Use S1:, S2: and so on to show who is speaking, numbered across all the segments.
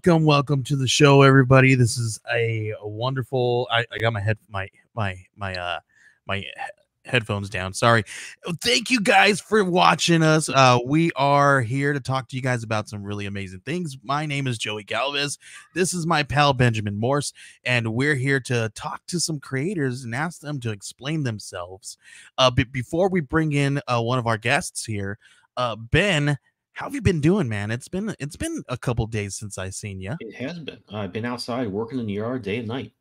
S1: Welcome to the show, everybody. This is a wonderful. I got my headphones down. Sorry. Thank you guys for watching us. We are here to talk to you guys about some really amazing things. My name is Joey Galvez. This is my pal Benjamin Morse, and we're here to talk to some creators and ask them to explain themselves. Before we bring in one of our guests here, Ben. How have you been doing, man? It's been a couple days since I seen you.
S2: It has been. I've been outside working in the yard day and night.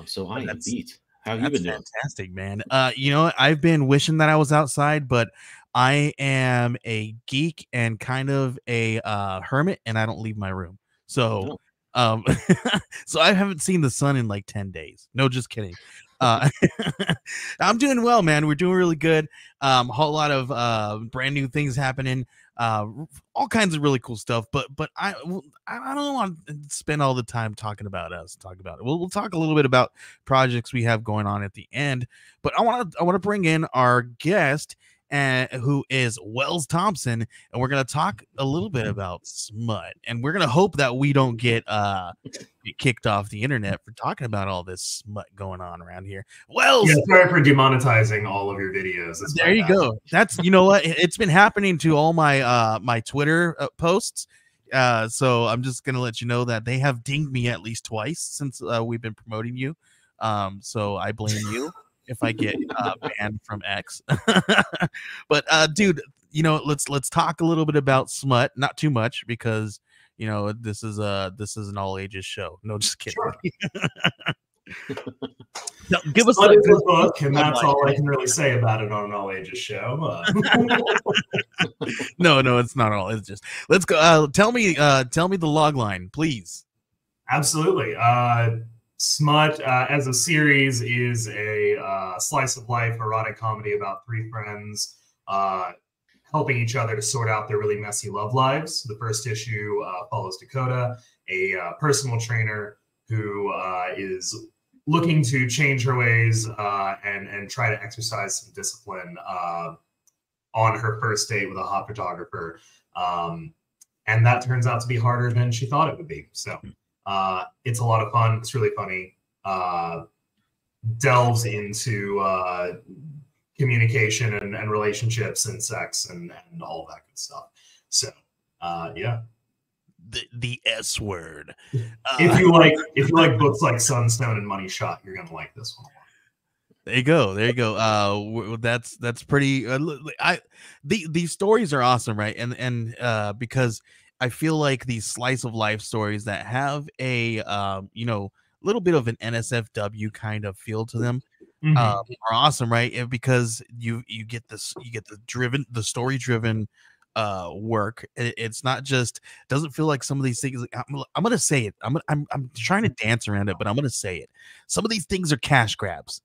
S2: So I am beat. How have you been doing?
S1: Fantastic, man. I've been wishing that I was outside, but I am a geek and kind of a hermit, and I don't leave my room. So, so I haven't seen the sun in like 10 days. No, just kidding. I'm doing well, man. We're doing really good. Whole lot of brand new things happening. All kinds of really cool stuff, but I don't want to spend all the time talking about us. Talk about it. We'll talk a little bit about projects we have going on at the end, but I want to bring in our guest, who is Wells Thompson, and we're gonna talk a little bit about smut, and we're gonna hope that we don't get kicked off the internet for talking about all this smut going on around here. Wells,
S3: yeah, sorry for demonetizing all of your videos.
S1: There you go. That's, you know what, it's been happening to all my my Twitter posts. So I'm just gonna let you know that they have dinged me at least twice since we've been promoting you. So I blame you if I get banned from X. But dude, let's talk a little bit about smut, not too much, because this is an all ages show. No, just kidding. Sure.
S3: No, give us a book, and that's all I can really say about it on an all ages show.
S1: No, it's not all. It's just, let's go. Tell me the log line, please.
S3: Absolutely. Smut as a series is a slice of life erotic comedy about three friends helping each other to sort out their really messy love lives. The first issue follows Dakota, a personal trainer who is looking to change her ways and try to exercise some discipline on her first date with a hot photographer. And that turns out to be harder than she thought it would be. So it's a lot of fun. It's really funny. Delves into communication and relationships and sex and all that good stuff. So yeah.
S1: The S word.
S3: If you like books like Sunstone and Money Shot, you're gonna like this one.
S1: There you go. That's pretty. These stories are awesome, right? And because I feel like these slice of life stories that have a little bit of an NSFW kind of feel to them are awesome, right? Because you get the story driven work. It's not just, doesn't feel like some of these things. I'm gonna say it. I'm trying to dance around it, but I'm gonna say it. Some of these things are cash grabs.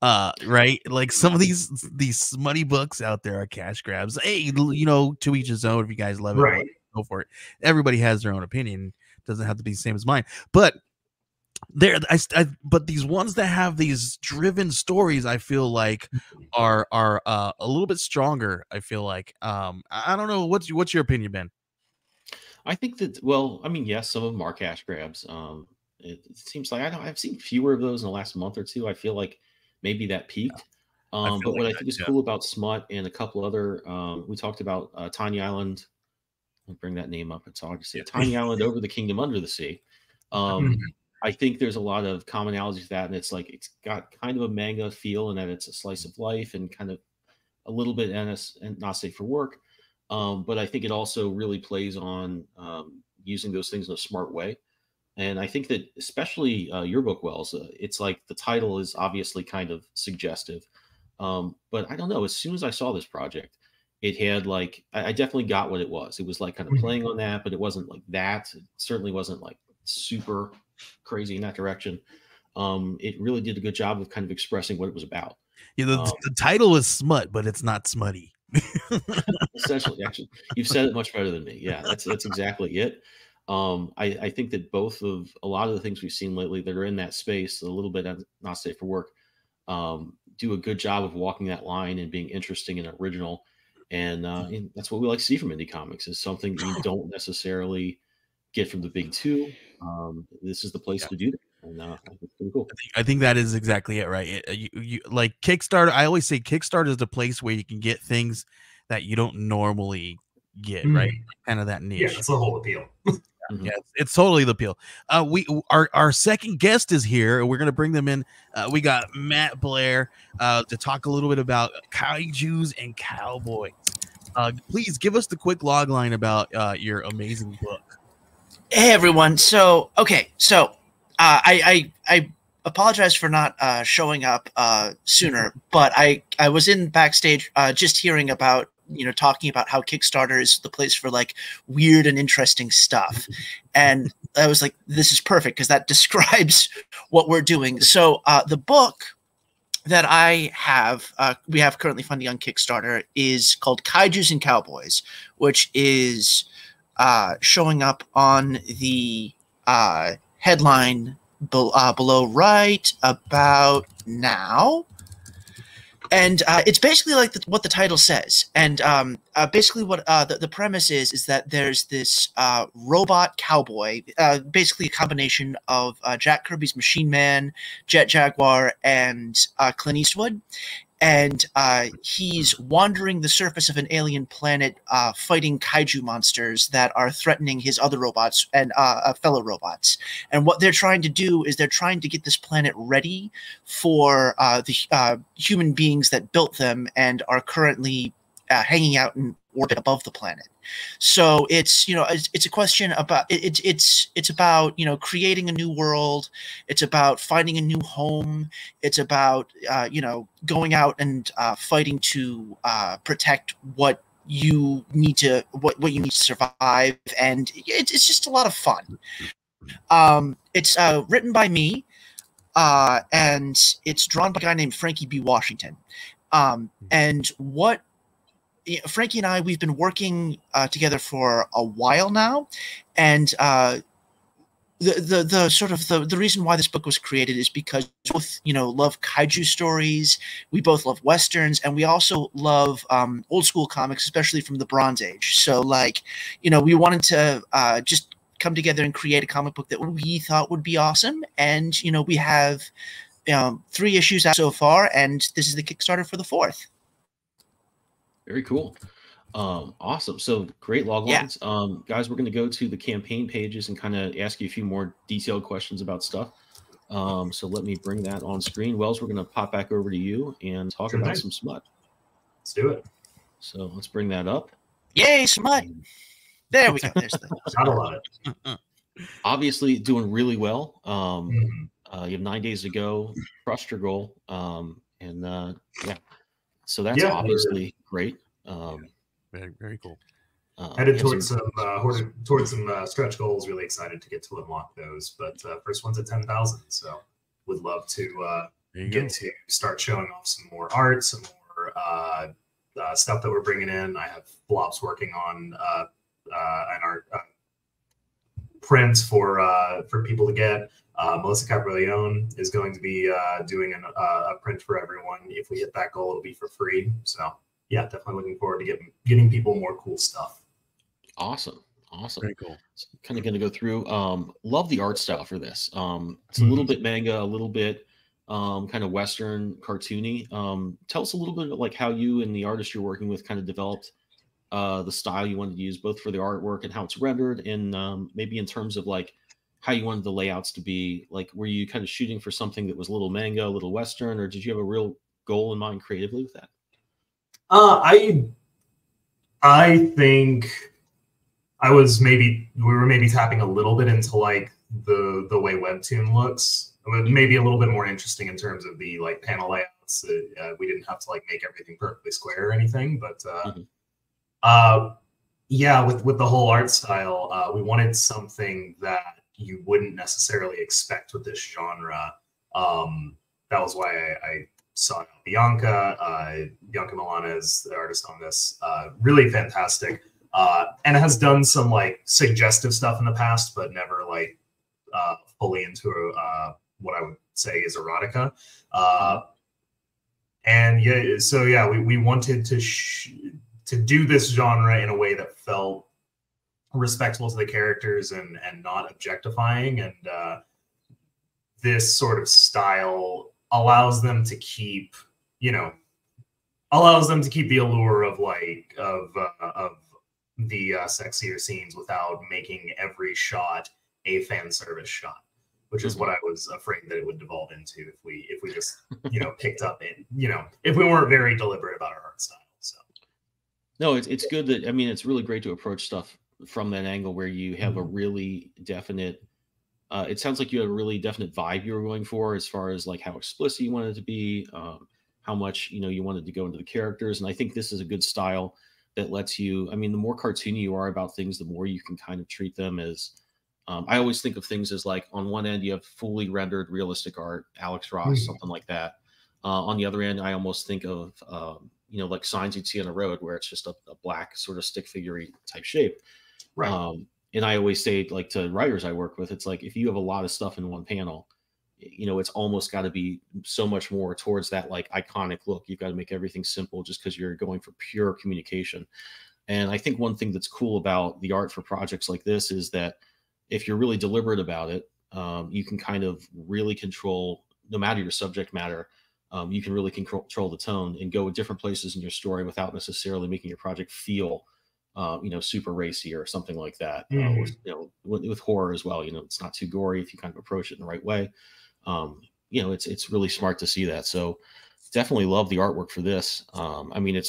S1: Right, like some of these smutty books out there are cash grabs. Hey, to each his own. If you guys love it,
S3: right,
S1: go for it. Everybody has their own opinion. Doesn't have to be the same as mine. But but these ones that have these driven stories, I feel like are a little bit stronger. I feel like I don't know. What's your opinion, Ben?
S2: I think that, well, I mean, yes, some of them are cash grabs. It seems like I've seen fewer of those in the last month or two. I feel like maybe that peaked. But what I think is cool about Smut and a couple other, we talked about Tiny Island. I'll bring that name up. It's hard to say. Tiny Island Over the Kingdom Under the Sea. I think there's a lot of commonalities with that, and it's like it's got kind of a manga feel in that it's a slice of life and kind of a little bit and not safe for work. But I think it also really plays on using those things in a smart way. And I think that especially your book, Wells, it's like the title is obviously kind of suggestive. But I don't know, as soon as I saw this project, it had like, I definitely got what it was. It was like kind of playing on that, but it wasn't like that. It certainly wasn't like super crazy in that direction. It really did a good job of kind of expressing what it was about.
S1: Yeah, the title is smut, but it's not smutty.
S2: Essentially, actually, you've said it much better than me. Yeah, that's exactly it. I think that both of a lot of the things we've seen lately that are in that space, a little bit not safe for work, do a good job of walking that line and being interesting and original. And that's what we like to see from indie comics, is something you don't necessarily get from the big two, this is the place to do that. And I think it's pretty cool.
S1: I think that is exactly it, right? You like Kickstarter. I always say Kickstarter is the place where you can get things that you don't normally get, right? Kind of that niche.
S3: Yeah, it's the whole appeal.
S1: Yeah, it's totally the appeal. Our second guest is here. We're gonna bring them in. We got Matt Blair to talk a little bit about kaijus and cowboys. Please give us the quick log line about your amazing book.
S4: Hey everyone. So I apologize for not showing up sooner, but I was in backstage just hearing about, talking about how Kickstarter is the place for like weird and interesting stuff. And I was like, this is perfect because that describes what we're doing. So the book that we have currently funding on Kickstarter is called Kaijus and Cowboys, which is showing up on the headline below right about now. And it's basically like what the title says. And basically what the premise is that there's this robot cowboy, basically a combination of Jack Kirby's Machine Man, Jet Jaguar, and Clint Eastwood. And he's wandering the surface of an alien planet fighting kaiju monsters that are threatening his other robots and fellow robots. And what they're trying to do is they're trying to get this planet ready for the human beings that built them and are currently hanging out in orbit above the planet. So it's it's a question about it's about creating a new world. It's about finding a new home. It's about going out and fighting to protect what you need to survive, and it's just a lot of fun. It's written by me, and it's drawn by a guy named Frankie B. Washington. And what Frankie and I, we've been working together for a while now, and the reason why this book was created is because we both love kaiju stories, we both love westerns, and we also love old school comics, especially from the Bronze Age. So we wanted to just come together and create a comic book that we thought would be awesome, and we have 3 issues out so far, and this is the Kickstarter for the 4th.
S2: Very cool. Awesome. So great log lines. Guys, we're going to go to the campaign pages and kind of ask you a few more detailed questions about stuff. So let me bring that on screen. Wells, we're going to pop back over to you and talk about some smut.
S3: Let's do it.
S2: So let's bring that up.
S4: Yay, smut. There we go. There's the
S3: Gotta love it.
S2: Obviously doing really well. You have 9 days to go, crushed your goal. So that's obviously great.
S1: Very, very cool.
S3: Headed towards some stretch goals. Really excited to get to unlock those. But first one's at 10,000, so would love to get to start showing off some more art, some more stuff that we're bringing in. I have Blobs working on an art prints for people to get. Melissa Caprileone is going to be doing a print for everyone. If we hit that goal, it'll be for free. So yeah, definitely looking forward to getting people more cool stuff.
S2: Awesome.
S1: Very cool.
S2: So kind of going to go through. Love the art style for this. It's a little bit manga, a little bit kind of Western cartoony. Tell us a little bit about like how you and the artist you're working with kind of developed the style you wanted to use, both for the artwork and how it's rendered, and maybe in terms of like how you wanted the layouts to be. Like, were you kind of shooting for something that was a little manga, a little Western, or did you have a real goal in mind creatively with that?
S3: I think we were maybe tapping a little bit into like the way Webtoon looks. Maybe a little bit more interesting in terms of the like panel layouts. We didn't have to like make everything perfectly square or anything, but with the whole art style, we wanted something that you wouldn't necessarily expect with this genre. That was why I sought out Bianca. Bianca Milana is the artist on this. Really fantastic. And has done some like suggestive stuff in the past, but never like fully into what I would say is erotica. We wanted to do this genre in a way that felt respectful to the characters and not objectifying. And this sort of style allows them to keep, you know, the allure of like of the sexier scenes without making every shot a fan service shot, which is what I was afraid that it would devolve into if we just, you know, picked up in, you know, if we weren't very deliberate about our art style. So
S2: no, it's good that, I mean, it's really great to approach stuff from that angle where you have a really definite, it sounds like you had a really definite vibe you were going for as far as like how explicit you wanted it to be, how much, you know, you wanted to go into the characters. And I think this is a good style that lets you, I mean, the more cartoony you are about things, the more you can kind of treat them as, I always think of things as like on one end, you have fully rendered realistic art, Alex Ross, something like that. On the other end, I almost think of, you know, like signs you'd see on the road where it's just a black sort of stick figure type shape. Right. And I always say, like, to writers I work with, it's like, if you have a lot of stuff in one panel, you know, it's almost got to be so much more towards that like iconic look. You've got to make everything simple just because you're going for pure communication. And I think one thing that's cool about the art for projects like this is that if you're really deliberate about it, you can kind of really control, no matter your subject matter, you can really control the tone and go different places in your story without necessarily making your project feel, you know, super racy or something like that. Or, you know, with horror as well, you know, it's not too gory if you kind of approach it in the right way. You know, it's really smart to see that. So definitely love the artwork for this. I mean,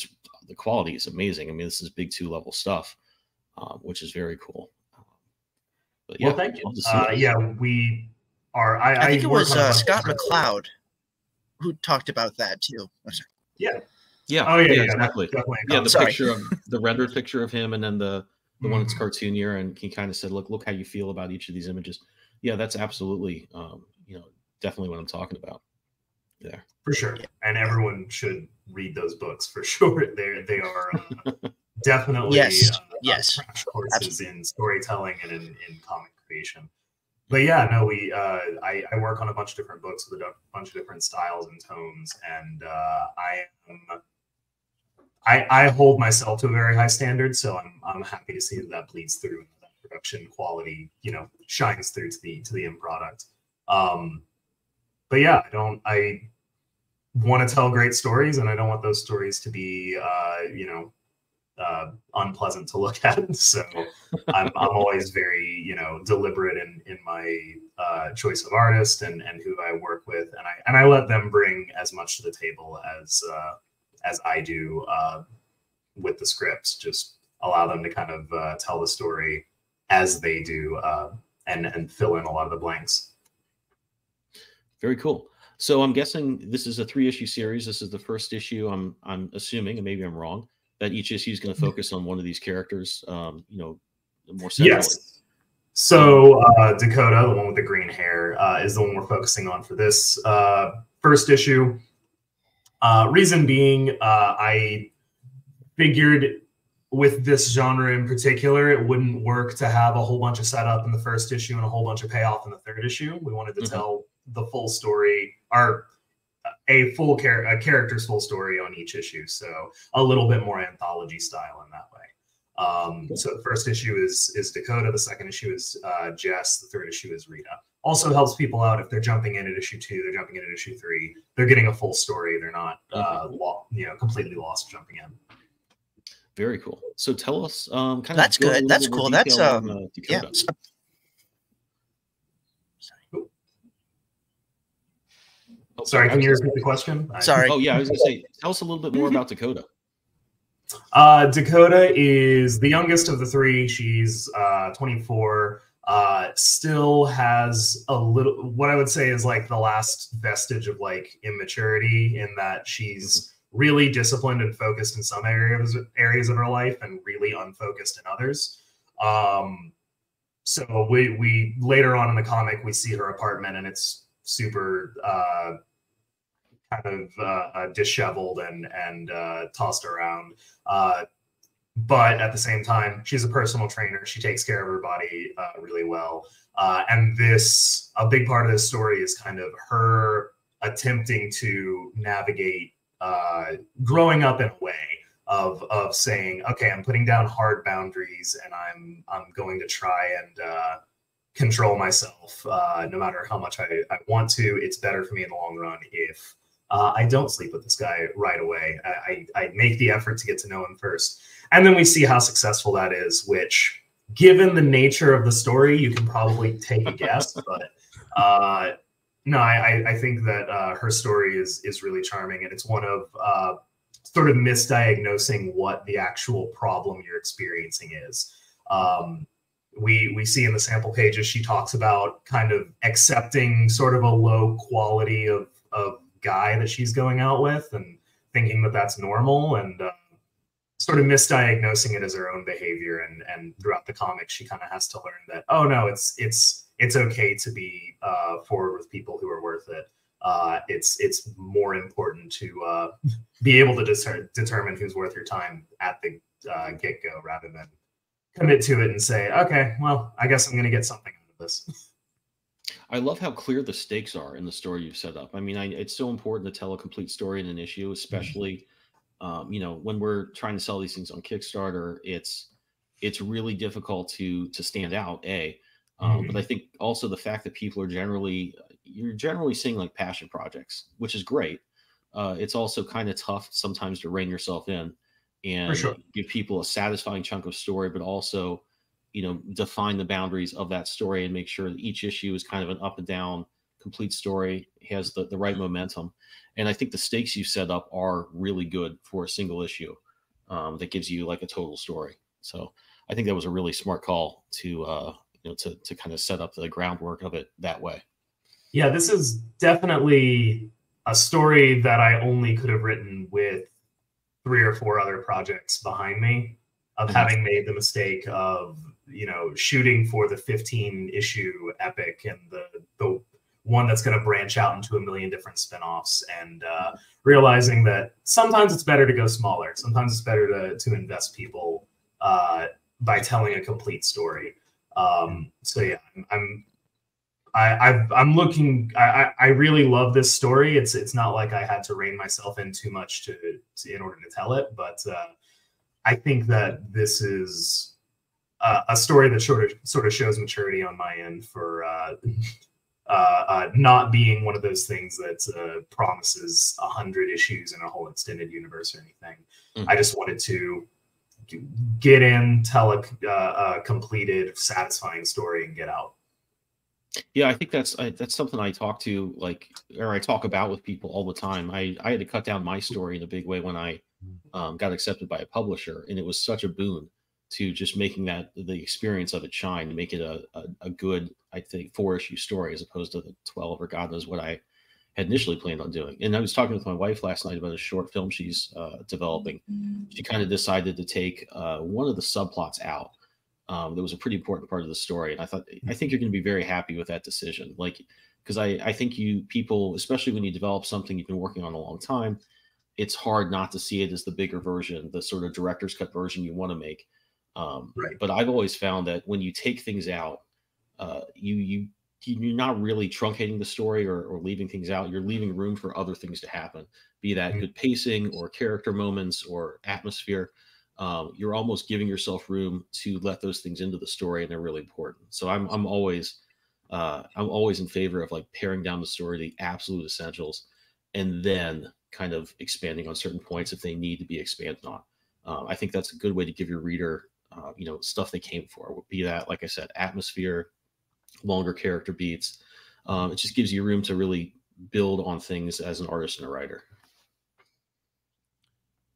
S2: the quality is amazing. I mean, this is big 2-level stuff, which is very cool. But yeah,
S3: well, thank you. Yeah, we are.
S4: I think it was Scott McCloud who talked about that too.
S3: Yeah.
S2: Yeah.
S3: Oh yeah,
S2: exactly. Yeah, the picture of the rendered picture of him, and then the one that's cartoonier, and he kind of said, "Look how you feel about each of these images." Yeah, that's absolutely, you know, definitely what I'm talking about. Yeah,
S3: for sure. And everyone should read those books for sure. They are definitely crash courses in storytelling and in comic creation. But yeah, no, I work on a bunch of different books with a bunch of different styles and tones, and I hold myself to a very high standard, so I'm happy to see that bleeds through, and that production quality, you know, shines through to the end product. But yeah, I want to tell great stories, and I don't want those stories to be you know, unpleasant to look at. So I'm always very, you know, deliberate in my choice of artist and who I work with, and I let them bring as much to the table as I do with the scripts. Just allow them to kind of tell the story as they do, and fill in a lot of the blanks.
S2: Very cool. So I'm guessing this is a 3-issue series. This is the first issue. I'm assuming, and maybe I'm wrong, that each issue is going to focus on one of these characters, you know, more centrally. Yes.
S3: So Dakota, the one with the green hair, is the one we're focusing on for this first issue. Reason being, I figured with this genre in particular, it wouldn't work to have a whole bunch of setup in the first issue and a whole bunch of payoff in the third issue. We wanted to tell the full story, or a character's full story on each issue. So a little bit more anthology style in that way. So the first issue is Dakota. The second issue is Jess. The third issue is Rita. Also helps people out if they're jumping in at issue 2, they're jumping in at issue 3. They're getting a full story. They're not you know, completely lost jumping in.
S2: Very cool. So tell us kind of.
S4: That's good. That's cool. That's yeah.
S3: Sorry, can you repeat the question?
S4: Sorry.
S2: Oh yeah, I was gonna say, tell us a little bit more about Dakota.
S3: Dakota is the youngest of the 3. She's 24. Still has a little, what I would say is like the last vestige of like immaturity, in that she's really disciplined and focused in some areas of her life and really unfocused in others. So we later on in the comic, we see her apartment, and it's super kind of disheveled and tossed around. But at the same time, she's a personal trainer. She takes care of her body really well. And a big part of this story is kind of her attempting to navigate growing up in a way of saying, okay, I'm putting down hard boundaries, and I'm going to try and control myself no matter how much I want to. It's better for me in the long run if I don't sleep with this guy right away. I make the effort to get to know him first. And then we see how successful that is, which, given the nature of the story, you can probably take a guess. But no, I think that her story is really charming. And it's one of sort of misdiagnosing what the actual problem you're experiencing is. We see in the sample pages, she talks about kind of accepting sort of a low quality of guy that she's going out with and thinking that that's normal, and sort of misdiagnosing it as her own behavior. And throughout the comic, she kind of has to learn that, oh no, it's okay to be forward with people who are worth it. It's more important to be able to determine who's worth your time at the get-go, rather than commit to it and say, okay, well, I guess I'm going to get something out of this.
S2: I love how clear the stakes are in the story you've set up. I mean, it's so important to tell a complete story in an issue, especially, you know, when we're trying to sell these things on Kickstarter. It's really difficult to stand out, but I think also the fact that people are you're generally seeing like passion projects, which is great. It's also kind of tough sometimes to rein yourself in and give people a satisfying chunk of story, but also, you know, define the boundaries of that story and make sure that each issue is kind of an up and down complete story, has the right momentum. And I think the stakes you set up are really good for a single issue that gives you like a total story. So I think that was a really smart call to, you know, to kind of set up the groundwork of it that way.
S3: Yeah, this is definitely a story that I only could have written with 3 or 4 other projects behind me, of having made the mistake of, you know, shooting for the 15 issue epic and the one that's going to branch out into a million different spinoffs, and realizing that sometimes it's better to go smaller. Sometimes it's better to invest people by telling a complete story. So yeah, I'm looking. I really love this story. It's not like I had to rein myself in too much in order to tell it, but I think that this is a story that sort of shows maturity on my end for not being one of those things that promises 100 issues in a whole extended universe or anything. I just wanted to get in, tell a completed, satisfying story, and get out.
S2: Yeah, I think that's something I talk about with people all the time. I had to cut down my story in a big way when I got accepted by a publisher, and it was such a boon to just making the experience of it shine, to make it a good, I think, 4-issue story as opposed to the 12 or God knows what I had initially planned on doing. And I was talking with my wife last night about a short film she's developing. She kind of decided to take one of the subplots out. That was a pretty important part of the story. And I think you're going to be very happy with that decision. Like, because I think people, especially when you develop something you've been working on a long time, it's hard not to see it as the bigger version, the sort of director's cut version you want to make. But I've always found that when you take things out, you're not really truncating the story or leaving things out. You're leaving room for other things to happen, be that good pacing or character moments or atmosphere. You're almost giving yourself room to let those things into the story, and they're really important. So I'm always in favor of like paring down the story, the absolute essentials, and then kind of expanding on certain points if they need to be expanded on. I think that's a good way to give your reader, you know, stuff they came for. Be that, like I said, atmosphere, longer character beats. It just gives you room to really build on things as an artist and a writer.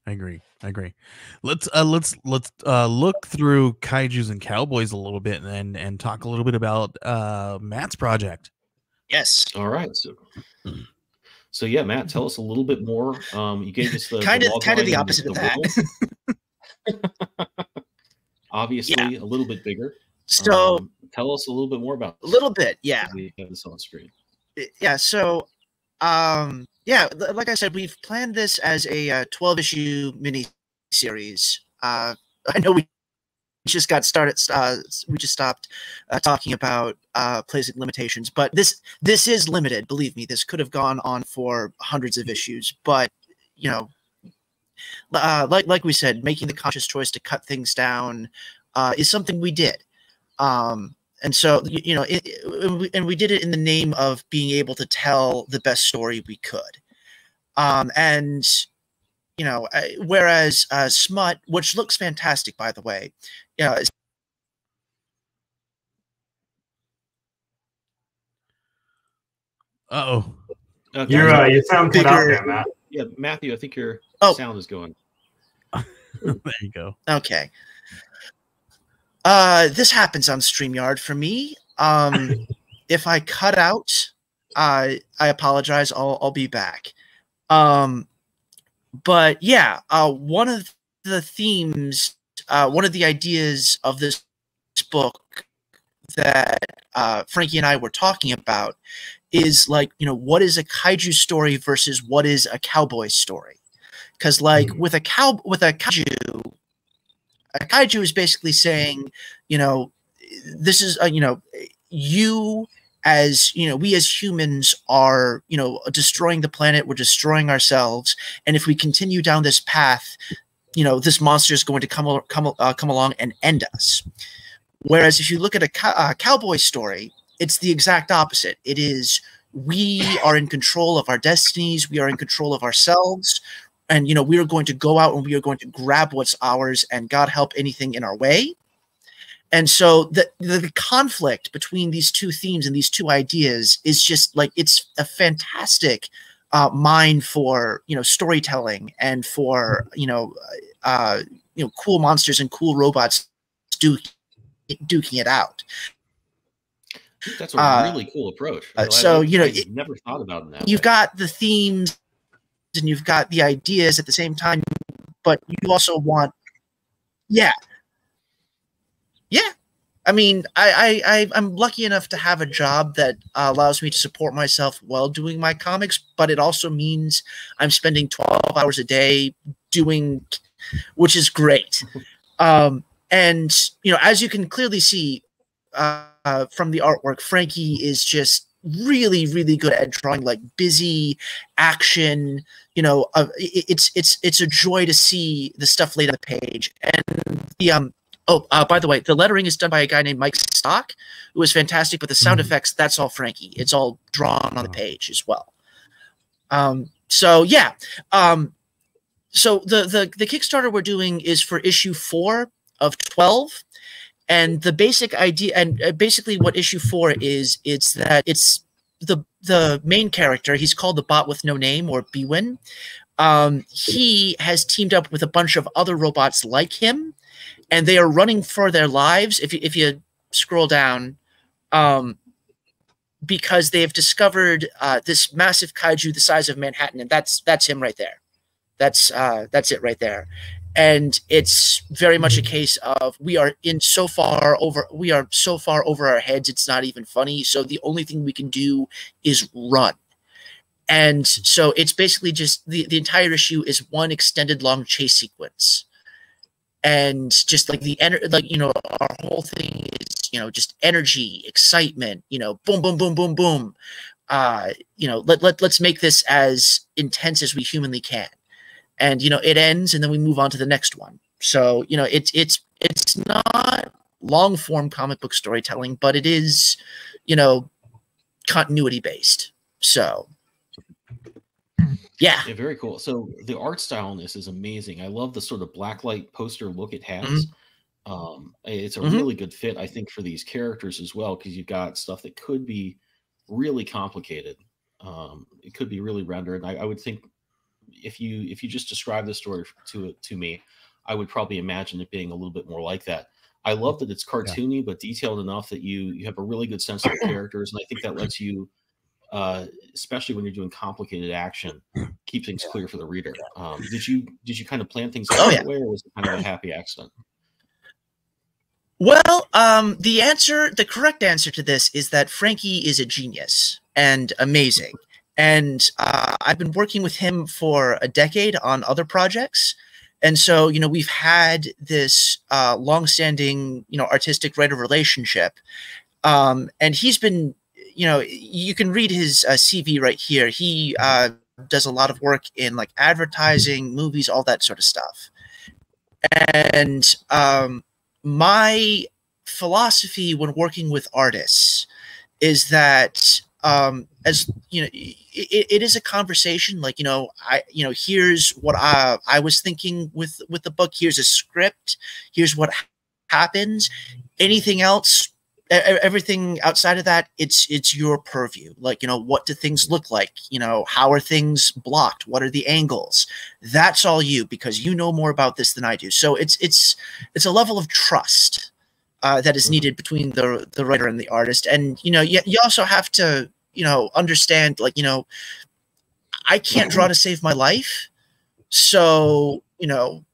S1: I agree. Let's look through Kaijus and Cowboys a little bit and talk a little bit about Matt's project.
S4: Yes.
S2: All right. So yeah, Matt, tell us a little bit more. You gave us the
S4: kind of the opposite of that.
S2: Obviously, a little bit bigger.
S4: So
S2: tell us a little bit more about this.
S4: A little bit, yeah.
S2: We have this on screen.
S4: Yeah. So, like I said, we've planned this as a 12-issue mini series. I know we just got started. We just stopped talking about placing limitations, but this is limited. Believe me, this could have gone on for hundreds of issues. But you know, like we said, making the conscious choice to cut things down is something we did. And so, you know, and we did it in the name of being able to tell the best story we could. And, you know, whereas Smut, which looks fantastic, by the way, you know,
S1: Uh-oh.
S2: Okay.
S3: You sound cut out there, Matt.
S2: Yeah, Matthew, I think your sound is going.
S1: There you go.
S4: Okay. This happens on StreamYard for me. If I cut out, I apologize. I'll be back. But yeah, one of the themes, one of the ideas of this book that Frankie and I were talking about is, like, you know, what is a kaiju story versus what is a cowboy story? Because, like, with a kaiju is basically saying, you know, this is you know, you as, you know, we as humans are, you know, destroying the planet, we're destroying ourselves, and if we continue down this path, you know, this monster is going to come along and end us. Whereas if you look at a cowboy story, it's the exact opposite. It is, we are in control of our destinies, we are in control of ourselves, and, you know, we are going to go out and we are going to grab what's ours, and God help anything in our way. And so the conflict between these two themes and these two ideas is just, like, it's a fantastic mine for, you know, storytelling and for, you know, cool monsters and cool robots duking it out.
S2: That's a really cool approach.
S4: So, you know,
S2: I never thought about it that
S4: you've
S2: way.
S4: got the themes and you've got the ideas at the same time, but you also want, yeah. I mean, I'm lucky enough to have a job that allows me to support myself while doing my comics, but it also means I'm spending 12 hours a day doing, which is great. And, you know, as you can clearly see from the artwork, Frankie is just really, really good at drawing, like, busy action. You know, it's a joy to see the stuff laid on the page. And the by the way, the lettering is done by a guy named Mike Stock, who is fantastic, but the sound effects, that's all Frankie. It's all drawn on the page as well. So yeah. So the Kickstarter we're doing is for issue 4 of 12. And the basic idea, and basically what issue 4 is, it's that it's the main character. He's called the Bot with No Name, or Bwin. He has teamed up with a bunch of other robots like him, and they are running for their lives. If you scroll down, because they have discovered this massive kaiju the size of Manhattan, and that's him right there. That's it right there. And it's very much a case of we are so far over our heads, it's not even funny. So the only thing we can do is run. And so it's basically just the entire issue is one extended long chase sequence. And just like you know, our whole thing is, you know, just energy, excitement, you know, boom, boom, boom, boom, boom. You know, let's make this as intense as we humanly can. And, you know, it ends, and then we move on to the next one. So, you know, it's not long form comic book storytelling, but it is, you know, continuity based. So, yeah,
S2: very cool. So the art style in this is amazing. I love the sort of blacklight poster look it has. It's a really good fit, I think, for these characters as well, because you've got stuff that could be really complicated. It could be really rendered. I would think, if you just describe the story to me, I would probably imagine it being a little bit more like that. I love that it's cartoony, but detailed enough that you have a really good sense of the characters, and I think that lets you, especially when you're doing complicated action, keep things clear for the reader. Did you kind of plan things out that way, or was it kind of a happy accident?
S4: Well, the correct answer to this is that Frankie is a genius and amazing. And I've been working with him for a decade on other projects. And so, you know, we've had this longstanding, you know, artistic writer relationship. And he's been, you know, you can read his CV right here. He does a lot of work in like advertising, movies, all that sort of stuff. And my philosophy when working with artists is that as you know, it is a conversation. Like, here's what I was thinking with the book. Here's a script. Here's what happens. Anything else, everything outside of that, it's your purview. Like, what do things look like? How are things blocked? What are the angles? That's all you, because you know more about this than I do. So it's a level of trust that is needed between the writer and the artist. And you also have to understand, like, I can't draw to save my life, so an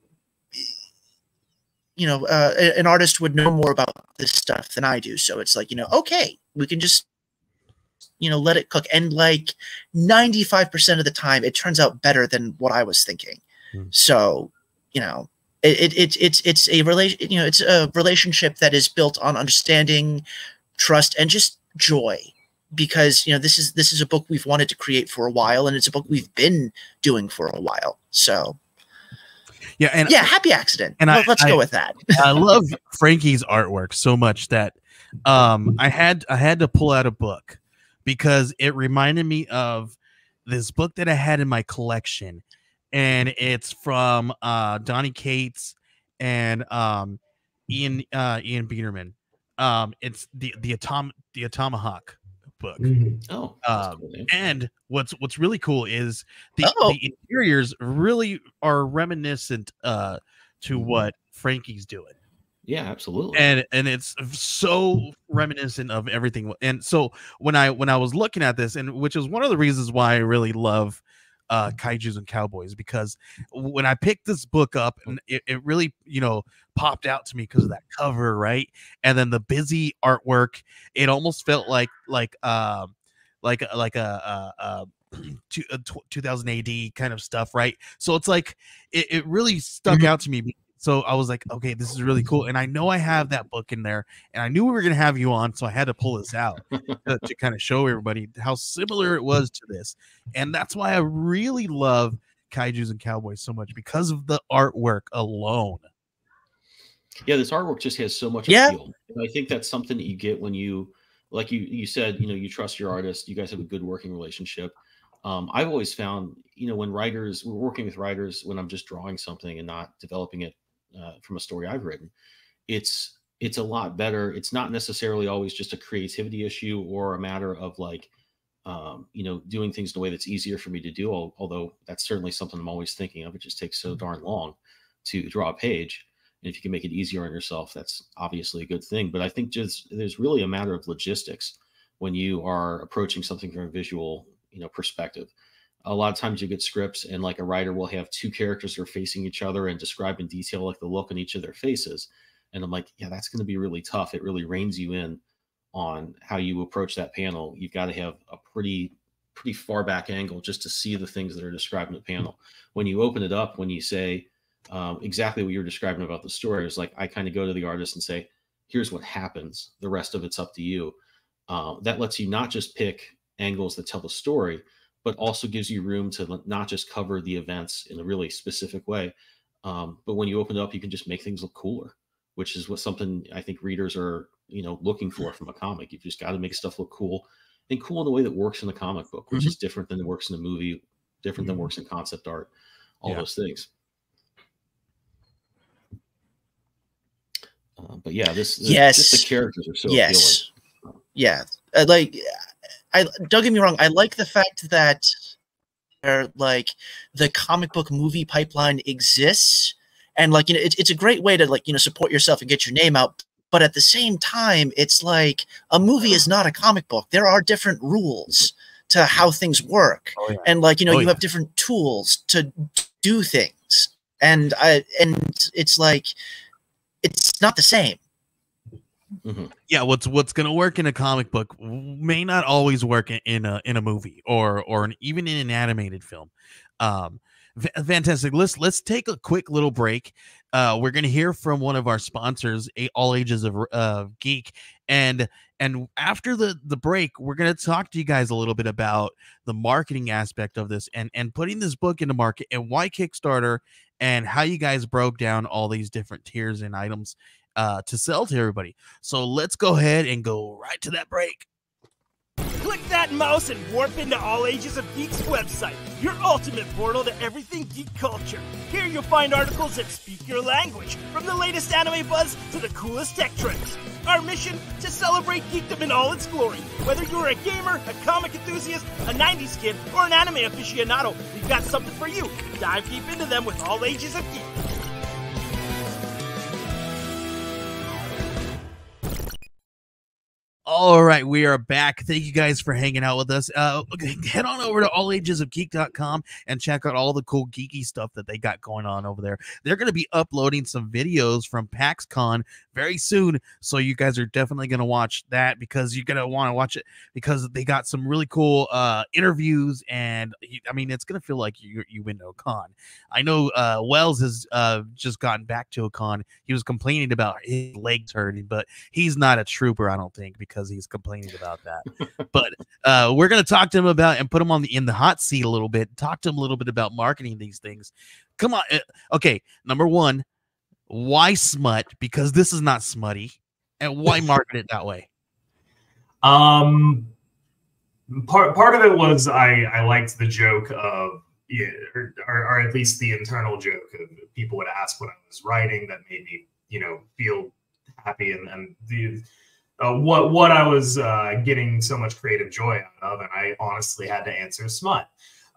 S4: artist would know more about this stuff than I do. So it's like, okay, we can just, let it cook. And like 95% of the time, it turns out better than what I was thinking. So, it's a relationship that is built on understanding, trust, and just joy. Because, this is a book we've wanted to create for a while, and it's a book we've been doing for a while. So, happy accident. And let's go with that.
S1: I love Frankie's artwork so much that I had to pull out a book because it reminded me of this book that I had in my collection, and it's from Donny Cates and Ian Biederman. It's the Atomahawk book.
S2: Oh, cool,
S1: and what's really cool is the interiors really are reminiscent to what Frankie's doing.
S2: Yeah, absolutely.
S1: And it's so reminiscent of everything. And so when I was looking at this, and which is one of the reasons why I really love Kaijus and Cowboys, because when I picked this book up, and it really popped out to me because of that cover, right? And then the busy artwork, it almost felt like a 2000 AD kind of stuff, right? So it's like it really stuck out to me. So I was like, okay, this is really cool. And I know I have that book in there, and I knew we were going to have you on, so I had to pull this out to kind of show everybody how similar it was to this. And that's why I really love Kaijus and Cowboys so much, because of the artwork alone.
S2: Yeah, this artwork just has so much appeal. And I think that's something that you get when you, like you said, you trust your artist. You guys have a good working relationship. I've always found, when we're working with writers, when I'm just drawing something and not developing it from a story I've written, it's a lot better. It's not necessarily always just a creativity issue or a matter of like, doing things in a way that's easier for me to do. Although that's certainly something I'm always thinking of. It just takes so darn long to draw a page. And if you can make it easier on yourself, that's obviously a good thing. But I think there's really a matter of logistics when you are approaching something from a visual, perspective. A lot of times you get scripts and like a writer will have two characters that are facing each other and describe in detail like the look on each of their faces. And I'm like, yeah, that's going to be really tough. It really reins you in on how you approach that panel. You've got to have a pretty far back angle just to see the things that are described in the panel. When you open it up, when you say exactly what you're describing about the story, it's like I kind of go to the artist and say, here's what happens. The rest of it's up to you. That lets you not just pick angles that tell the story, but also gives you room to not just cover the events in a really specific way. But when you open it up, you can just make things look cooler, which is something I think readers are, looking for from a comic. You've just got to make stuff look cool, and cool in the way that works in a comic book, which is different than it works in a movie, different than works in concept art, all those things. But yeah, just the characters are so appealing.
S4: Yeah. Don't get me wrong. I like the fact that like the comic book movie pipeline exists, and like, it's a great way to like, support yourself and get your name out. But at the same time, it's like a movie is not a comic book. There are different rules to how things work. And like, you have different tools to do things. And it's like, it's not the same.
S1: Yeah, what's going to work in a comic book may not always work in a movie or even in an animated film. Fantastic. Let's take a quick little break. we're gonna hear from one of our sponsors, All Ages of Geek, and after the break, we're gonna talk to you guys a little bit about the marketing aspect of this and putting this book into market and why Kickstarter and how you guys broke down all these different tiers and items to sell to everybody. So let's go ahead and go right to that break.
S5: Click that mouse and warp into All Ages of Geek's website, your ultimate portal to everything geek culture. Here you'll find articles that speak your language, from the latest anime buzz to the coolest tech trends. Our mission? To celebrate geekdom in all its glory. Whether you're a gamer, a comic enthusiast, a 90s kid, or an anime aficionado, we've got something for you. Dive deep into them with All Ages of Geek.
S1: All right, we are back. Thank you guys for hanging out with us. Head on over to allagesofgeek.com and check out all the cool geeky stuff that they got going on over there. They're going to be uploading some videos from PAXCon very soon, so you guys are definitely going to watch that, because you're going to want to watch it because they got some really cool interviews, and I mean, it's going to feel like you went to a con. I know Wells has just gotten back to a con. He was complaining about his legs hurting, but he's not a trooper, I don't think, because he's complaining about that. But we're going to talk to him about and put him on in the hot seat a little bit, talk to him a little bit about marketing these things. Come on. Okay, number one, why smut? Because this is not smutty. And why market it that way?
S3: Part of it was I liked the joke of, yeah, or at least the internal joke of people would ask what I was writing that made me, feel happy, and the what I was getting so much creative joy out of, and I honestly had to answer smut.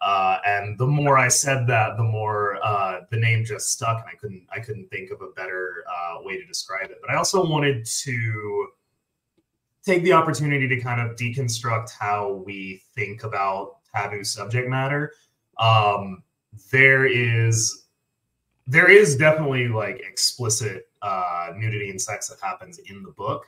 S3: And the more I said that, the more the name just stuck, and I couldn't think of a better way to describe it. But I also wanted to take the opportunity to kind of deconstruct how we think about taboo subject matter. There is definitely like explicit nudity and sex that happens in the book.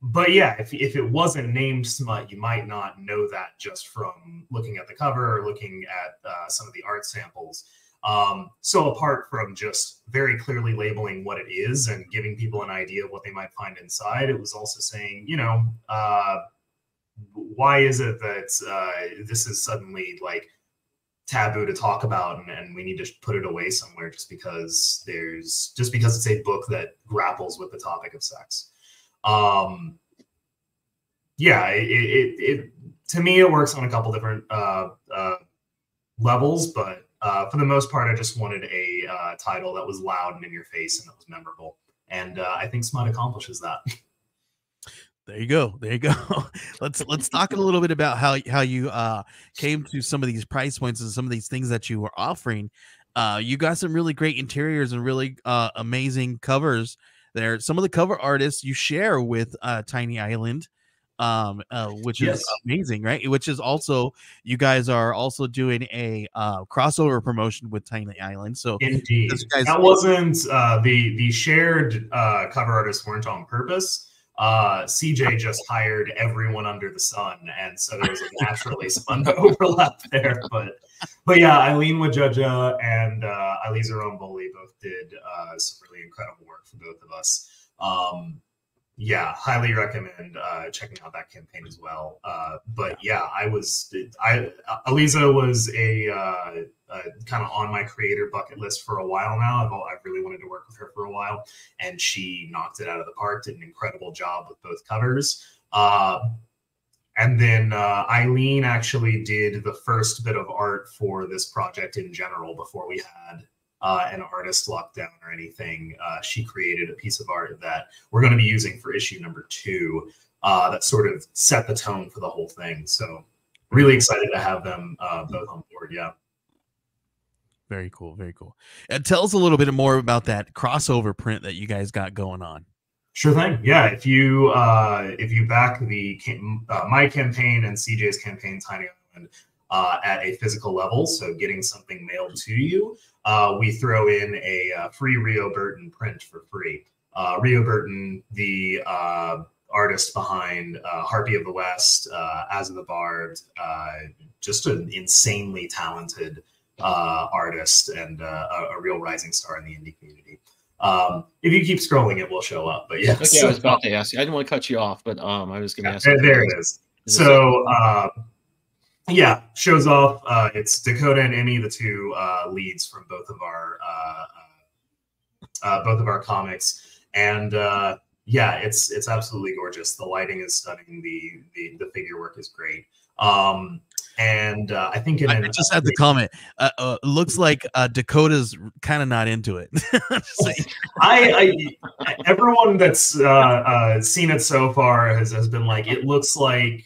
S3: But yeah, if it wasn't named smut, you might not know that just from looking at the cover or looking at some of the art samples. So apart from just very clearly labeling what it is and giving people an idea of what they might find inside, it was also saying, why is it that this is suddenly like taboo to talk about, and we need to put it away somewhere just because it's a book that grapples with the topic of sex. Yeah, it to me, it works on a couple different levels, but for the most part, I just wanted a title that was loud and in your face and that was memorable. And I think smut accomplishes that.
S1: There you go. There you go. Let's talk a little bit about how you came to some of these price points and some of these things that you were offering. You got some really great interiors and really amazing covers there. Some of the cover artists you share with Tiny Island, which is amazing, right? Which is also, you guys are also doing a crossover promotion with Tiny Island. So
S3: indeed, that wasn't the shared cover artists weren't on purpose. CJ just hired everyone under the sun, and so there was naturally some overlap there. But yeah, Eileen Wajaja and Aliza Romboli both did some really incredible work for both of us. Yeah, highly recommend checking out that campaign as well. But yeah, Aliza was a kind of on my creator bucket list for a while now. I've really wanted to work with her for a while, and she knocked it out of the park, did an incredible job with both covers. And then Eileen actually did the first bit of art for this project in general before we had an artist lockdown or anything. She created a piece of art that we're going to be using for issue number 2 that sort of set the tone for the whole thing. So really excited to have them both on board. Yeah.
S1: Very cool. Very cool. And tell us a little bit more about that crossover print that you guys got going on.
S3: Sure thing. Yeah. If you back my campaign and CJ's campaign, Tiny Island, at a physical level, so getting something mailed to you, we throw in a free Rio Burton print for free. Rio Burton, the artist behind Harpy of the West, As of the Barbed, just an insanely talented artist and a real rising star in the indie community. If you keep scrolling, it will show up. But yeah,
S2: okay, I was about to ask you. I didn't want to cut you off, but I was going to ask.
S3: There it is. So yeah, shows off. It's Dakota and Emmy, the two leads from both of our comics, and yeah, it's absolutely gorgeous. The lighting is stunning. The figure work is great. And I think I
S1: just had to comment. Looks like Dakota's kind of not into it. So,
S3: everyone that's seen it so far has been like, it looks like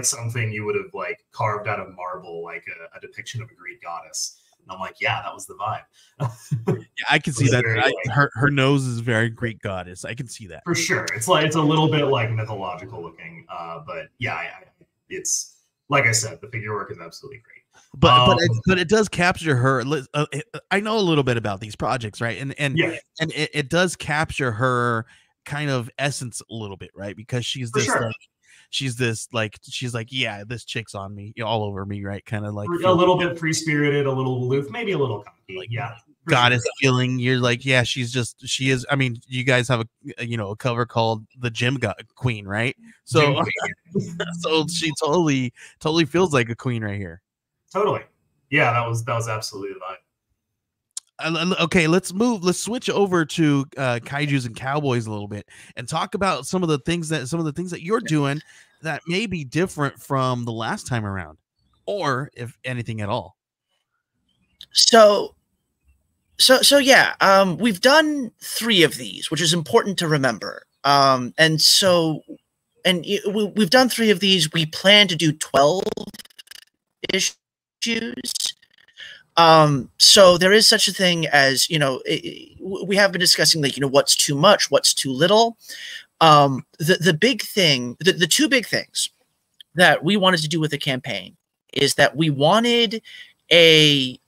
S3: something you would have like carved out of marble, like a depiction of a Greek goddess. And I'm like, yeah, that was the vibe.
S1: Yeah, I can see that. Her nose is very Greek goddess. I can see that
S3: for sure. It's a little bit like mythological looking, but yeah, it's. Like I said, the figure work is absolutely great.
S1: But it does capture her. I know a little bit about these projects, right? And it does capture her kind of essence a little bit, right? Because she's this she's like, yeah, this chick's on me, all over me, right? Kind of like
S3: a little bit free spirited, a little aloof, maybe a little cocky, like, yeah.
S1: Goddess feeling. You're like, yeah, she is. I mean, you guys have a cover called the Gym Queen, right? So so she totally feels like a queen right here.
S3: Totally. Yeah, that was absolutely the vibe.
S1: Okay, let's switch over to kaijus and cowboys a little bit and talk about some of the things that you're doing that may be different from the last time around, or if anything at all.
S4: So yeah, we've done 3 of these, which is important to remember. And we've done 3 of these. We plan to do 12 issues. So there is such a thing as, we have been discussing, like, what's too much, what's too little. The big thing, the 2 big things that we wanted to do with the campaign is that we wanted a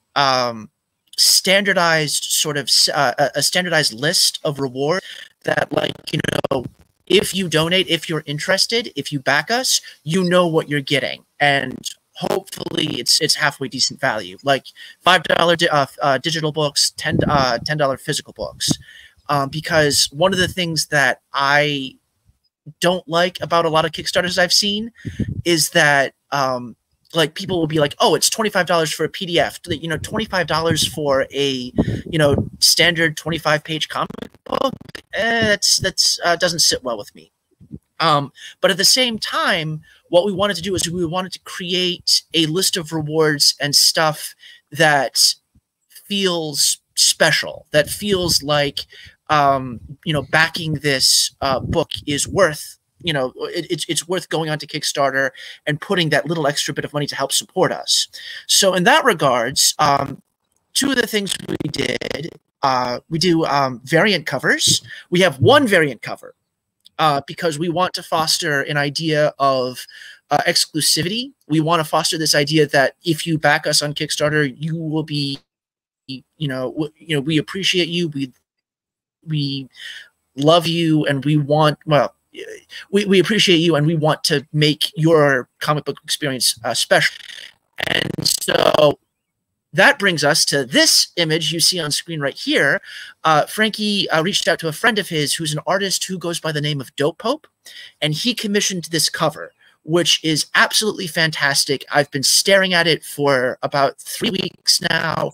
S4: standardized sort of a standardized list of rewards that, like, if you donate, if you're interested, if you back us, what you're getting, and hopefully it's halfway decent value, like $5 digital books, $10 physical books, because one of the things that I don't like about a lot of Kickstarters I've seen is that like, people will be like, oh, it's $25 for a PDF, $25 for a, standard 25-page comic book. That's doesn't sit well with me. But at the same time, what we wanted to do is we wanted to create a list of rewards and stuff that feels special, that feels like, backing this book is worth, it's worth going on to Kickstarter and putting that little extra bit of money to help support us. So in that regards, 2 of the things we did, we do variant covers. We have 1 variant cover because we want to foster an idea of exclusivity. We want to foster this idea that if you back us on Kickstarter, you will be, we appreciate you. We love you, and we want, we appreciate you, and we want to make your comic book experience special. And so that brings us to this image you see on screen right here. Frankie reached out to a friend of his who's an artist who goes by the name of Dope Pope, and he commissioned this cover, which is absolutely fantastic. I've been staring at it for about 3 weeks now,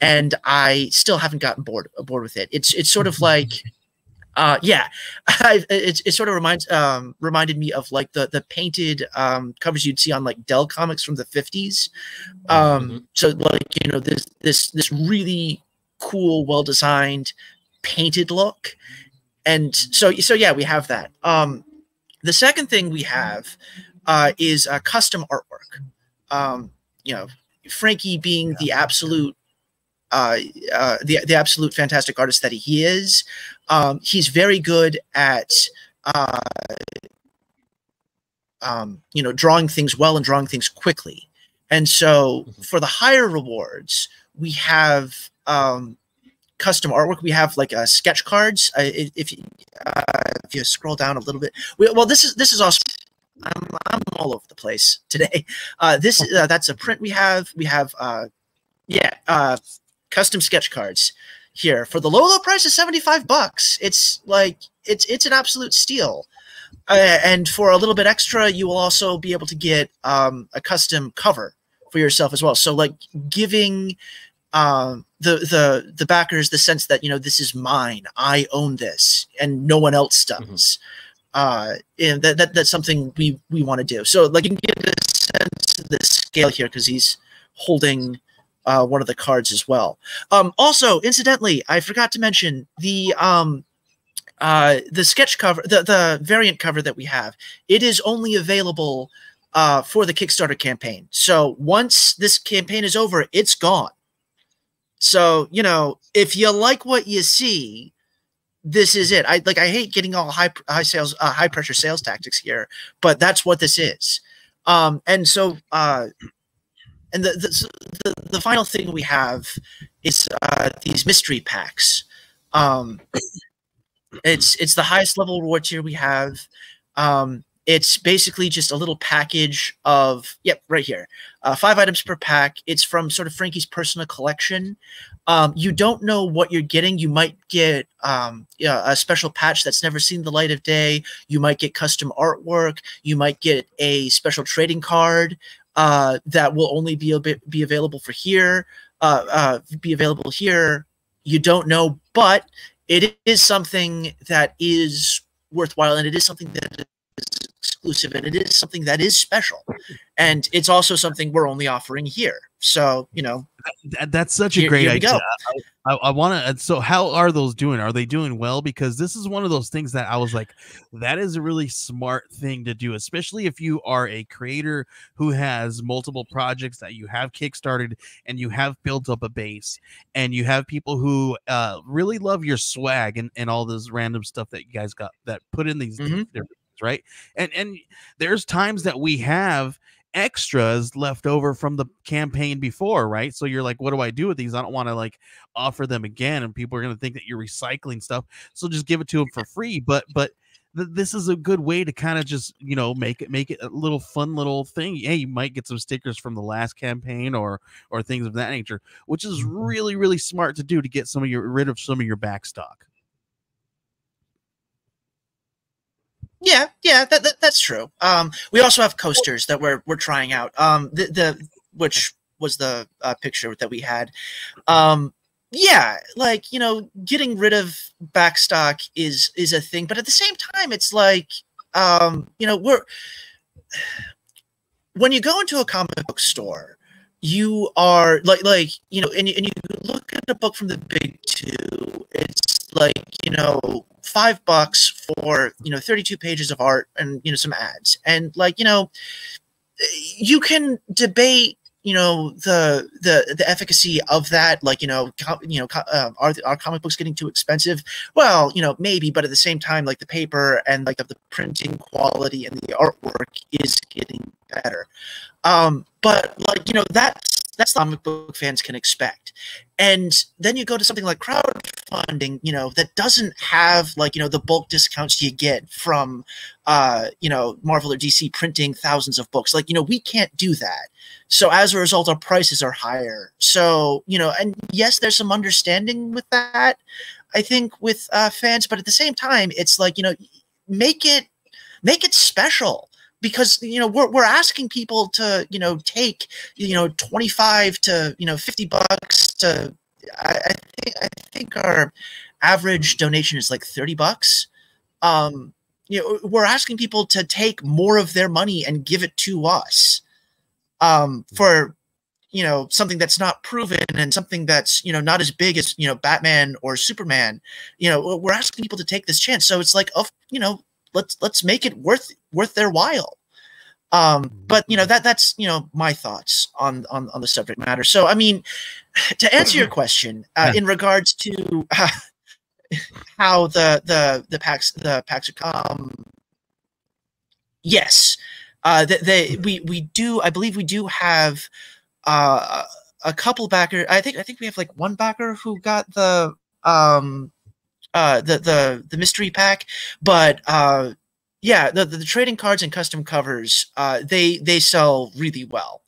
S4: and I still haven't gotten bored with it. It's sort of like, it sort of reminded me of, like, the painted covers you'd see on, like, Dell comics from the 50s. So, like, this really cool, well designed, painted look, and so yeah, we have that. The second thing we have is custom artwork. Frankie being the absolute the absolute fantastic artist that he is, he's very good at drawing things well and drawing things quickly. And so for the higher rewards, we have custom artwork. We have, like, sketch cards. If you scroll down a little bit, well, this is also I'm all over the place today. That's a print we have. We have custom sketch cards here for the low price of $75. It's like it's an absolute steal. And for a little bit extra, you will also be able to get a custom cover for yourself as well. So like giving the backers the sense that, you know, this is mine, I own this, and no one else does. And that's something we want to do. So like you can get a sense of the scale here because he's holding one of the cards as well. Also, incidentally, I forgot to mention the sketch cover, the variant cover that we have. It is only available for the Kickstarter campaign. So once this campaign is over, it's gone. So, you know, if you like what you see, this is it. I hate getting all high pressure sales tactics here, but that's what this is. And so, and the final thing we have is these mystery packs. It's the highest level reward tier we have. It's basically just a little package of, right here, 5 items per pack. It's from sort of Frankie's personal collection. You don't know what you're getting. You might get a special patch that's never seen the light of day. You might get custom artwork. You might get a special trading card that will only be available for here. You don't know, but it is something that is worthwhile, and it is something that is exclusive, and it is something that is special, and it's also something we're only offering here. So, you know,
S1: that's such a great idea. I want to. So, how are those doing? Are they doing well? Because this is one of those things that I was like, that is a really smart thing to do, especially if you are a creator who has multiple projects that you have kickstarted and you have built up a base, and you have people who really love your swag and all this random stuff that you guys got that put in these different things, right? And there's times that we have extras left over from the campaign before, right? So you're like, what do I do with these? I don't want to like offer them again, and people are going to think that you're recycling stuff, so just give it to them for free. But this is a good way to kind of just, you know, make it a little fun little thing. Hey, you might get some stickers from the last campaign or things of that nature, which is really, really smart to do to get rid of some of your back stock.
S4: Yeah, that's true. We also have coasters that we're trying out. Which was the picture that we had. Yeah, like, you know, getting rid of backstock is a thing, but at the same time, it's like, you know, when you go into a comic book store, you are like, you know, and you look at a book from the big two, it's like, you know, $5 for, you know, 32 pages of art and, you know, some ads. And like, you know, you can debate, you know, the efficacy of that. Like, you know, are comic books getting too expensive? Well, you know, maybe, but at the same time, like the paper and like the printing quality and the artwork is getting better. But like, you know, that's comic book fans can expect. And then you go to something like crowdfunding, you know, that doesn't have like, you know, the bulk discounts you get from, you know, Marvel or DC printing thousands of books. Like, you know, we can't do that. So as a result, our prices are higher. So, you know, and yes, there's some understanding with that, I think, with fans, but at the same time, it's like, you know, make it special. Because, you know, we're asking people to, you know, take, you know, 25 to, you know, $50 to, I think our average donation is like $30. You know, we're asking people to take more of their money and give it to us, for, you know, something that's not proven and something that's, you know, not as big as, you know, Batman or Superman. You know, we're asking people to take this chance. So it's like, oh, you know, let's make it worth their while. But you know, that's, you know, my thoughts on the subject matter. So I mean, to answer your question, in regards to how the packs come, yes, we do. I believe we do have a couple backer. I think we have like one backer who got the mystery pack, but yeah, the trading cards and custom covers, they sell really well.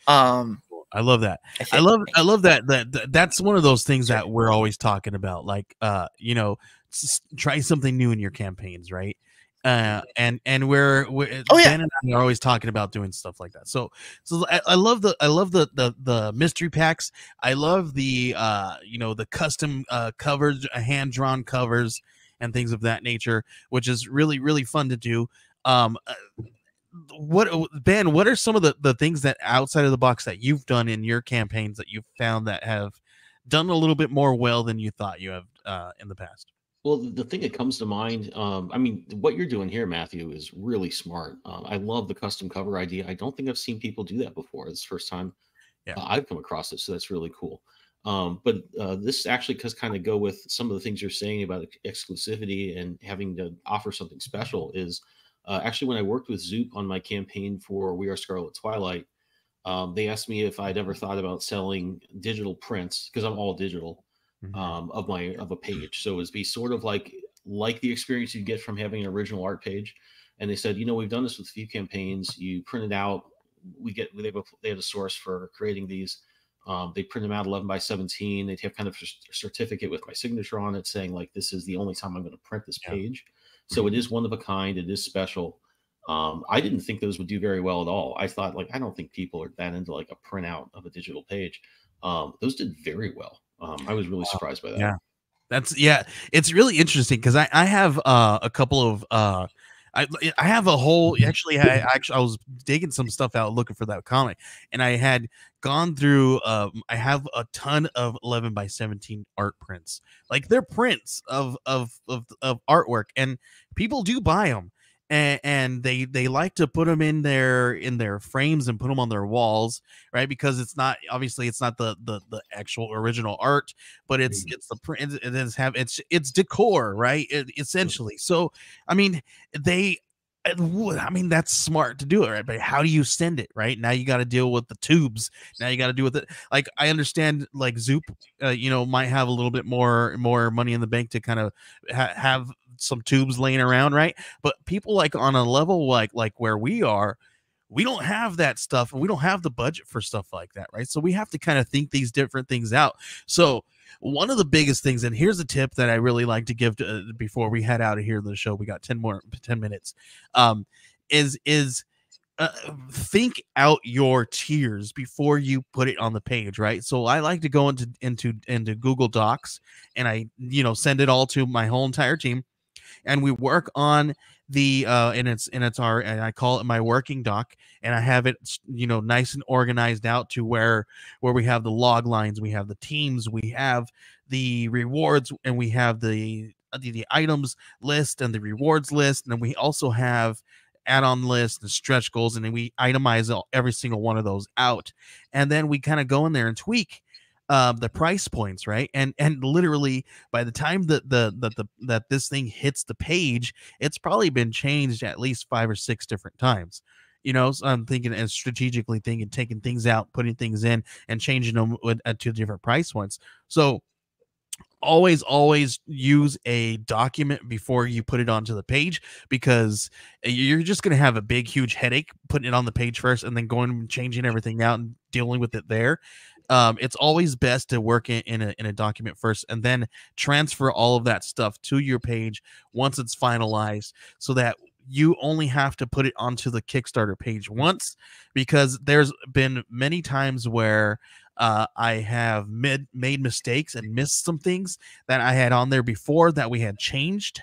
S1: I love that. I love that that's one of those things that we're always talking about. Like, you know, try something new in your campaigns, right? And we're Ben and I are always talking about doing stuff like that. So I love the mystery packs. I love the you know, the custom covers, hand drawn covers and things of that nature, which is really fun to do. What Ben, what are some of the things that outside of the box that you've done in your campaigns that you've found that have done a little bit more well than you thought you have in the past?
S2: Well, the thing that comes to mind, I mean, what you're doing here, Matthew, is really smart. I love the custom cover idea. I don't think I've seen people do that before. It's the first time I've come across it, so that's really cool. But this actually does kind of go with some of the things you're saying about exclusivity and having to offer something special. Is actually when I worked with Zoop on my campaign for We Are Scarlet Twilight, they asked me if I'd ever thought about selling digital prints, because I'm all digital, of a page. So it'd be sort of like the experience you get from having an original art page. And they said, you know, we've done this with a few campaigns. You print it out. They had a source for creating these. They print them out 11 by 17. They'd have kind of a certificate with my signature on it saying, like, this is the only time I'm going to print this page. So it is one of a kind. It is special. I didn't think those would do very well at all. I thought, like, I don't think people are that into like a printout of a digital page. Those did very well. I was really surprised by that.
S1: It's really interesting because I have a couple of I have a whole I was digging some stuff out looking for that comic, and I had gone through I have a ton of 11 by 17 art prints. Like, they're prints of artwork, and people do buy them. And they like to put them in their frames and put them on their walls, right? Because it's not the actual original art, but it's the print. It's decor, right? Essentially. So I mean, that's smart to do it, right? But how do you send it, right? Now you got to deal with the tubes. Now you got to deal with it. Like, I understand, like, Zoop, you know, might have a little bit more money in the bank to kind of have some tubes laying around, right? But people, like, on a level like where we are, we don't have that stuff, and we don't have the budget for stuff like that, right? So we have to kind of think these different things out. So one of the biggest things, and here's a tip that I really like to give to, before we head out of here, the show, we got 10 minutes, is think out your tiers before you put it on the page, right? So I like to go into Google Docs, and I, you know, send it all to my whole entire team, and we work on the and I call it my working doc, and I have it, you know, nice and organized out to where we have the log lines, we have the teams, we have the rewards, and we have the items list and the rewards list, and then we also have add-on list and stretch goals, and then we itemize every single one of those out, and then we kind of go in there and tweak the price points, right? And literally by the time that this thing hits the page, it's probably been changed at least 5 or 6 different times. You know, so I'm thinking and strategically thinking, taking things out, putting things in, and changing them to different price points. So always use a document before you put it onto the page, because you're just going to have a big huge headache putting it on the page first and then going and changing everything out and dealing with it there. It's always best to work in a document first, and then transfer all of that stuff to your page once it's finalized, so that you only have to put it onto the Kickstarter page once, because there's been many times where I have made mistakes and missed some things that I had on there before that we had changed,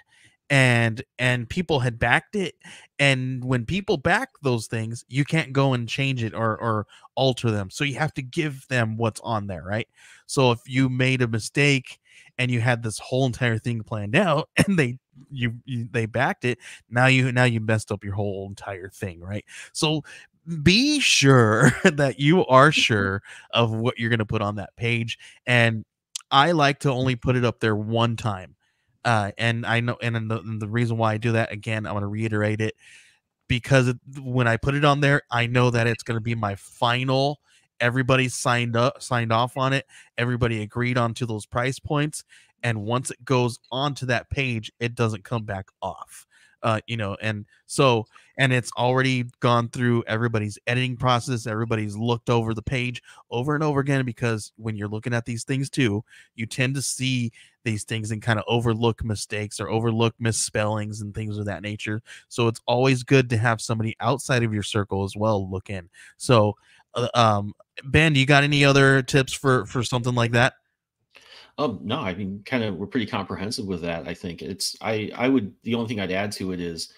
S1: and people had backed it. And when people back those things, you can't go and change it or alter them. So you have to give them what's on there, right? So if you made a mistake and you had this whole entire thing planned out, and they backed it, now you messed up your whole entire thing, right? So be sure that you are sure of what you're going to put on that page. And I like to only put it up there one time. And I know, and the reason why I do that, again, I'm going to reiterate it, because when I put it on there, I know that it's going to be my final. Everybody signed off on it. Everybody agreed onto those price points. And once it goes onto that page, it doesn't come back off. You know, and so, and it's already gone through everybody's editing process. Everybody's looked over the page over and over again, because when you're looking at these things too, you tend to see these things and kind of overlook mistakes or overlook misspellings and things of that nature. So it's always good to have somebody outside of your circle as well look in. So Ben, do you got any other tips for something like that?
S2: No, I mean, kind of, we're pretty comprehensive with that. I think I would, the only thing I'd add to it is,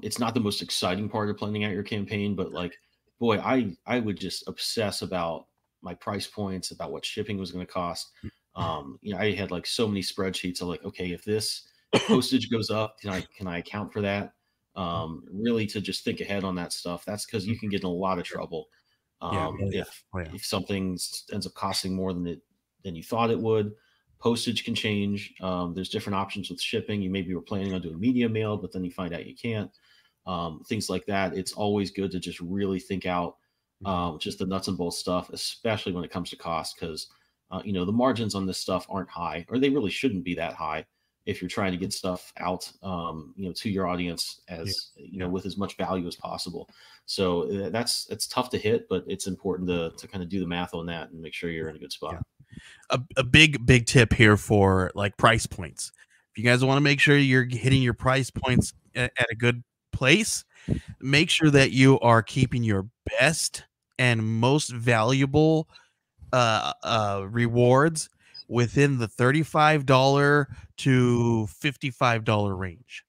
S2: it's not the most exciting part of planning out your campaign, but like, boy, I would just obsess about my price points, about what shipping was going to cost. You know, I had like so many spreadsheets of like, okay, if this postage goes up, can I account for that? Really to just think ahead on that stuff. That's because you can get in a lot of trouble. If something ends up costing more than you thought it would. Postage can change. There's different options with shipping. You maybe were planning on doing media mail, but then you find out you can't. Things like that. It's always good to just really think out just the nuts and bolts stuff, especially when it comes to cost, because you know, the margins on this stuff aren't high, or they really shouldn't be that high if you're trying to get stuff out, you know, to your audience as you know, with as much value as possible. So it's tough to hit, but it's important to kind of do the math on that and make sure you're in a good spot.
S1: A big tip here for like price points. If you guys want to make sure you're hitting your price points at a good place, make sure that you are keeping your best and most valuable rewards within the $35 to $55 range,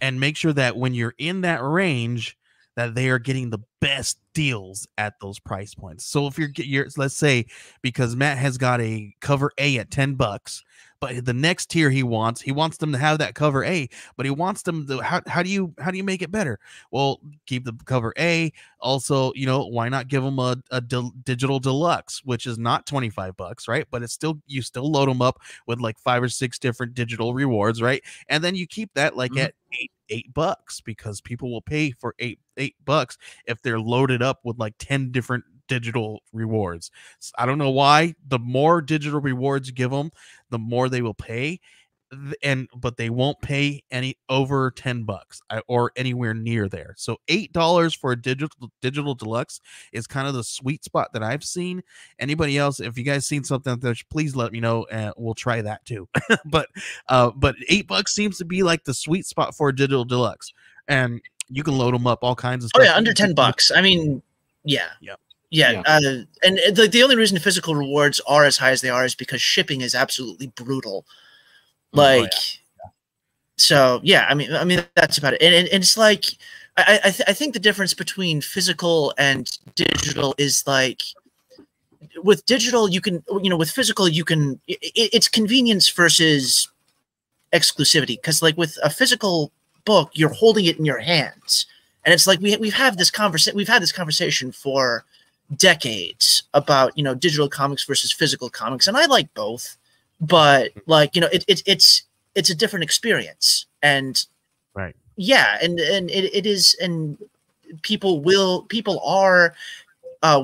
S1: and make sure that when you're in that range, that they are getting the best deals at those price points. So if you're let's say, because Matt has got a cover A at $10, but the next tier he wants them to have that cover A, but he wants them to, how do you make it better? Well, keep the cover A. Also, you know, why not give them a digital deluxe, which is not $25, right? But it's still, you still load them up with like 5 or 6 different digital rewards, right? And then you keep that like at $8, because people will pay for $8 if they're loaded up with like 10 different digital rewards. So I don't know why. The more digital rewards you give them, the more they will pay, but they won't pay any over $10 or anywhere near there. So $8 for a digital deluxe is kind of the sweet spot that I've seen. Anybody else, if you guys seen something out there, please let me know and we'll try that too. but $8 seems to be like the sweet spot for a digital deluxe, and you can load them up all kinds of stuff.
S4: Oh yeah, under $10. I mean, yeah. And the only reason the physical rewards are as high as they are is because shipping is absolutely brutal. Like, so yeah, I mean that's about it. And it's like, I think the difference between physical and digital is like, with digital you can, you know, with physical you can, it's convenience versus exclusivity. Because like with a physical book, you're holding it in your hands, and it's like we've had this conversation for decades about, you know, digital comics versus physical comics, and I like both, but like, you know, it's a different experience, and
S1: right,
S4: yeah, and it is, and people are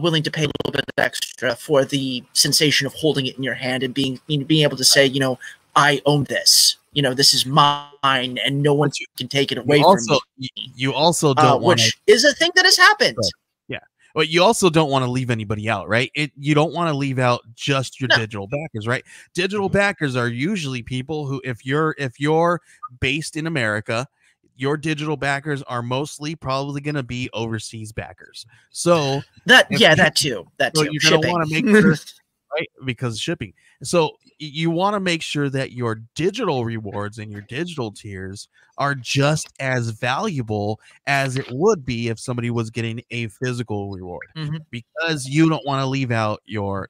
S4: willing to pay a little bit extra for the sensation of holding it in your hand and being able to say, you know, I own this. You know, this is mine, and no one can take it away from me.
S1: You also don't want,
S4: which is a thing that has happened.
S1: Right. Yeah, but you also don't want to leave anybody out, right? You don't want to leave out just your digital backers, right? Digital backers are usually people who, if you're based in America, your digital backers are mostly probably going to be overseas backers. So
S4: that too. So
S1: you're going to want to make sure, right? Because shipping. So you want to make sure that your digital rewards and your digital tiers are just as valuable as it would be if somebody was getting a physical reward, because you don't want to leave out your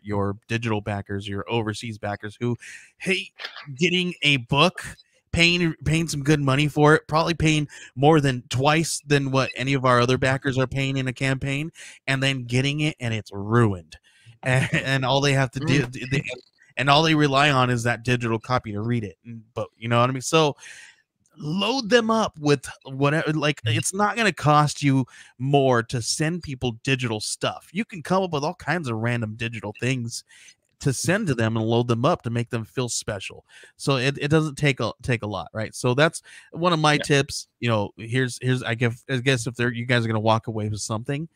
S1: digital backers, your overseas backers who, hey, getting a book, paying some good money for it, probably paying more than twice than what any of our other backers are paying in a campaign, and then getting it and it's ruined, and all they have to do, and all they rely on is that digital copy to read it. But you know what I mean? So load them up with whatever, like, it's not going to cost you more to send people digital stuff. You can come up with all kinds of random digital things to send to them and load them up to make them feel special. So it doesn't take a lot, right? So that's one of my tips. You know, here's I guess if you guys are gonna walk away with something,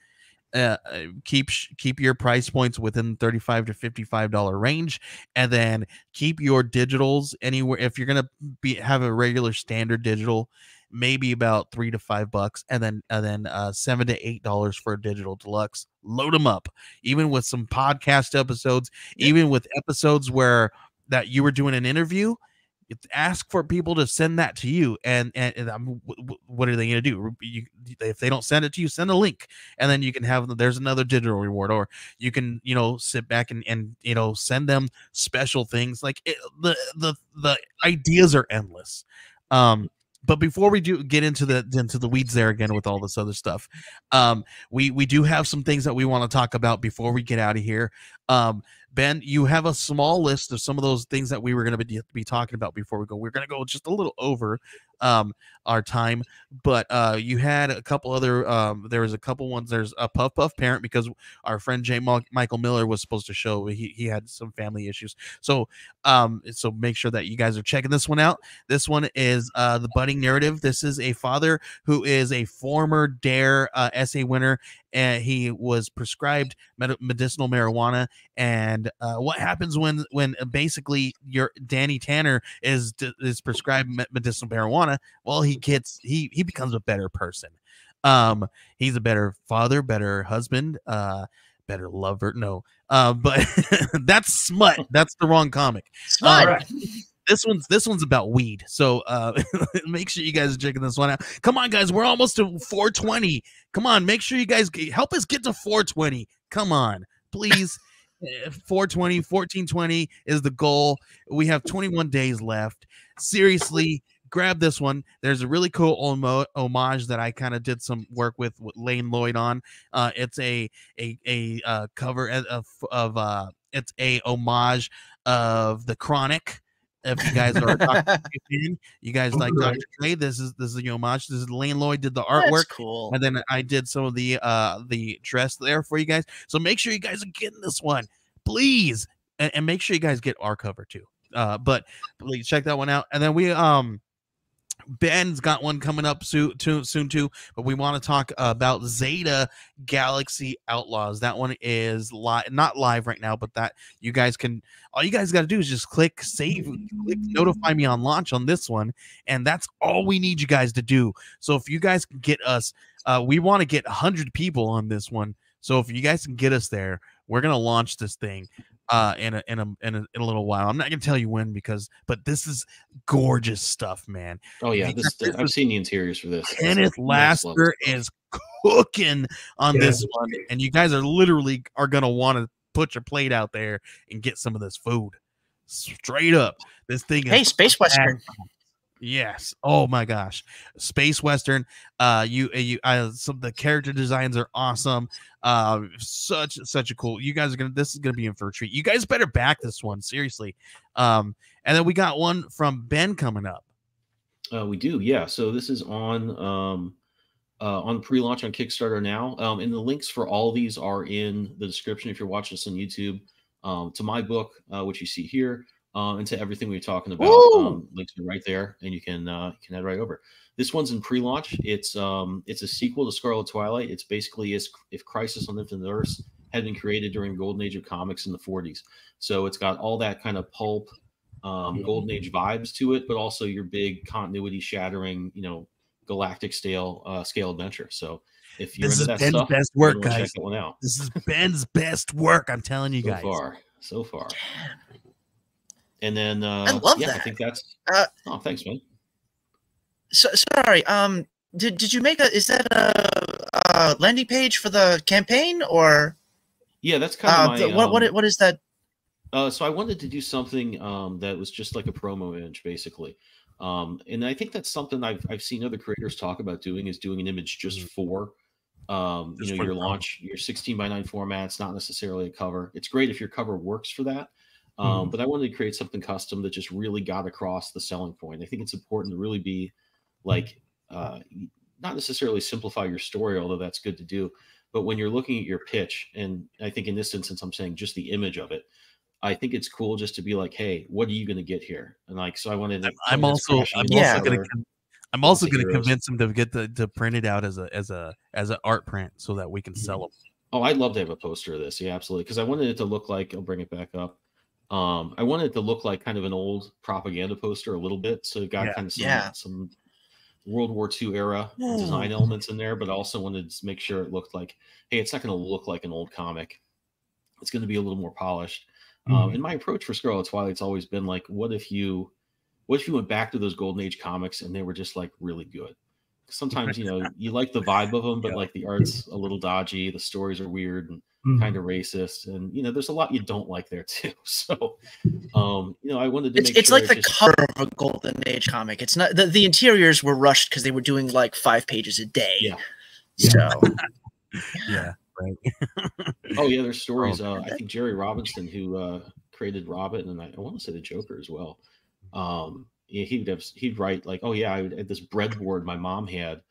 S1: keep your price points within $35 to $55 range, and then keep your digitals anywhere. If you're gonna have a regular standard digital, maybe about $3 to $5, and then $7 to $8 for a digital deluxe. Load them up, even with some podcast episodes, even with episodes where that you were doing an interview. Ask for people to send that to you, and what are they going to do? If they don't send it to you, send a link, and then you can have, there's another digital reward, or you can, you know, sit back and you know, send them special things. Like the ideas are endless. But before we do get into the weeds there again with all this other stuff, we do have some things that we want to talk about before we get out of here. Ben, you have a small list of some of those things that we were going to be talking about before we go. We're going to go just a little over our time, but you had a couple other, there was a couple ones. There's a Puff Puff parent, because our friend Michael Miller was supposed to show. He had some family issues. So make sure that you guys are checking this one out. This one is the budding narrative. This is a father who is a former DARE essay winner, and he was prescribed medicinal marijuana. And what happens when basically your Danny Tanner is prescribed medicinal marijuana? Well, he becomes a better person. He's a better father, better husband, better lover. No, but that's smut. That's the wrong comic.
S4: Smut.
S1: This one's about weed. So make sure you guys are checking this one out. Come on, guys, we're almost to 420. Come on, make sure you guys help us get to 420. Come on, please. 420, 1420 is the goal. We have 21 days left. Seriously, grab this one. There's a really cool homage that I kind of did some work with Lane Lloyd on. It's a cover of it's a homage of The Chronic. If you guys are you guys like Dr. Dre, this is a homage. This is Lane Lloyd did the artwork.
S4: That's cool.
S1: And then I did some of the dress there for you guys. So make sure you guys are getting this one, please, and make sure you guys get our cover too. But please check that one out. And then we Ben's got one coming up soon too, but we want to talk about Zeta Galaxy Outlaws. That one is not live right now, but that you guys can, all you guys got to do is just click save, click notify me on launch on this one, and that's all we need you guys to do. So if you guys can get us, we want to get 100 people on this one. So if you guys can get us there, we're gonna launch this thing in a little while. I'm not gonna tell you when, but this is gorgeous stuff, man.
S2: Oh yeah, I've seen the interiors for this.
S1: Kenneth Lasker is cooking on this one, and you guys are gonna want to put your plate out there and get some of this food. Straight up, this thing is
S4: Space Western.
S1: Yes. Oh my gosh, Space Western. Some the character designs are awesome. Such a cool. You guys are this is gonna be in for a treat. You guys better back this one seriously. And then we got one from Ben coming up.
S2: We do, yeah. So this is on pre-launch on Kickstarter now. And the links for all these are in the description if you're watching this on YouTube. To my book, which you see here. And to everything we were talking about, links are right there, and you can head right over. This one's in pre-launch. It's a sequel to Scarlet Twilight. It's basically if Crisis on Infinite Earths had been created during the golden age of comics in the 40s. So it's got all that kind of pulp, golden age vibes to it, but also your big continuity shattering, galactic scale adventure. So if you're into that
S1: Ben's
S2: stuff,
S1: best work, guys.
S2: Check that one out.
S1: This is Ben's best work. I'm telling you guys.
S2: So far. And then
S4: I love that.
S2: I think that's oh, thanks, man.
S4: So sorry. Did you make is that a landing page for the campaign, or?
S2: Yeah, that's kind of my
S4: what is that?
S2: So I wanted to do something that was just like a promo image, basically. And I think that's something I've seen other creators talk about doing, is doing an image just for your launch, your 16:9 format. It's not necessarily a cover. It's great if your cover works for that. But I wanted to create something custom that just really got across the selling point. I think it's important to really be like, not necessarily simplify your story, although that's good to do. But when you're looking at your pitch, and I think in this instance, I'm saying just the image of it, I think it's cool just to be like, hey, what are you going to get here? And like, so I wanted to.
S1: I'm also going to convince him to get to print it out as an art print so that we can sell them.
S2: Oh, I'd love to have a poster of this. Yeah, absolutely. Because I wanted it to look like, I'll bring it back up. I wanted it to look like kind of an old propaganda poster a little bit. So it got kind of some World War II era design elements in there, but I also wanted to make sure it looked like, hey, it's not going to look like an old comic. It's going to be a little more polished. And my approach for Scarlet Twilight's always been like, what if you went back to those Golden Age comics and they were just like really good? Sometimes, you know, you like the vibe of them, but like the art's a little dodgy, the stories are weird and kind of racist, and you know, there's a lot you don't like there too. So, you know, I wanted to make
S4: it's
S2: sure
S4: like the cover of a Golden Age comic. It's not the interiors were rushed because they were doing like 5 pages a day.
S2: Yeah.
S4: So,
S1: yeah. Right.
S2: Oh yeah, there's stories. I think Jerry Robinson, who created Robin, and I want to say the Joker as well. He'd write like, oh yeah, I had this breadboard my mom had,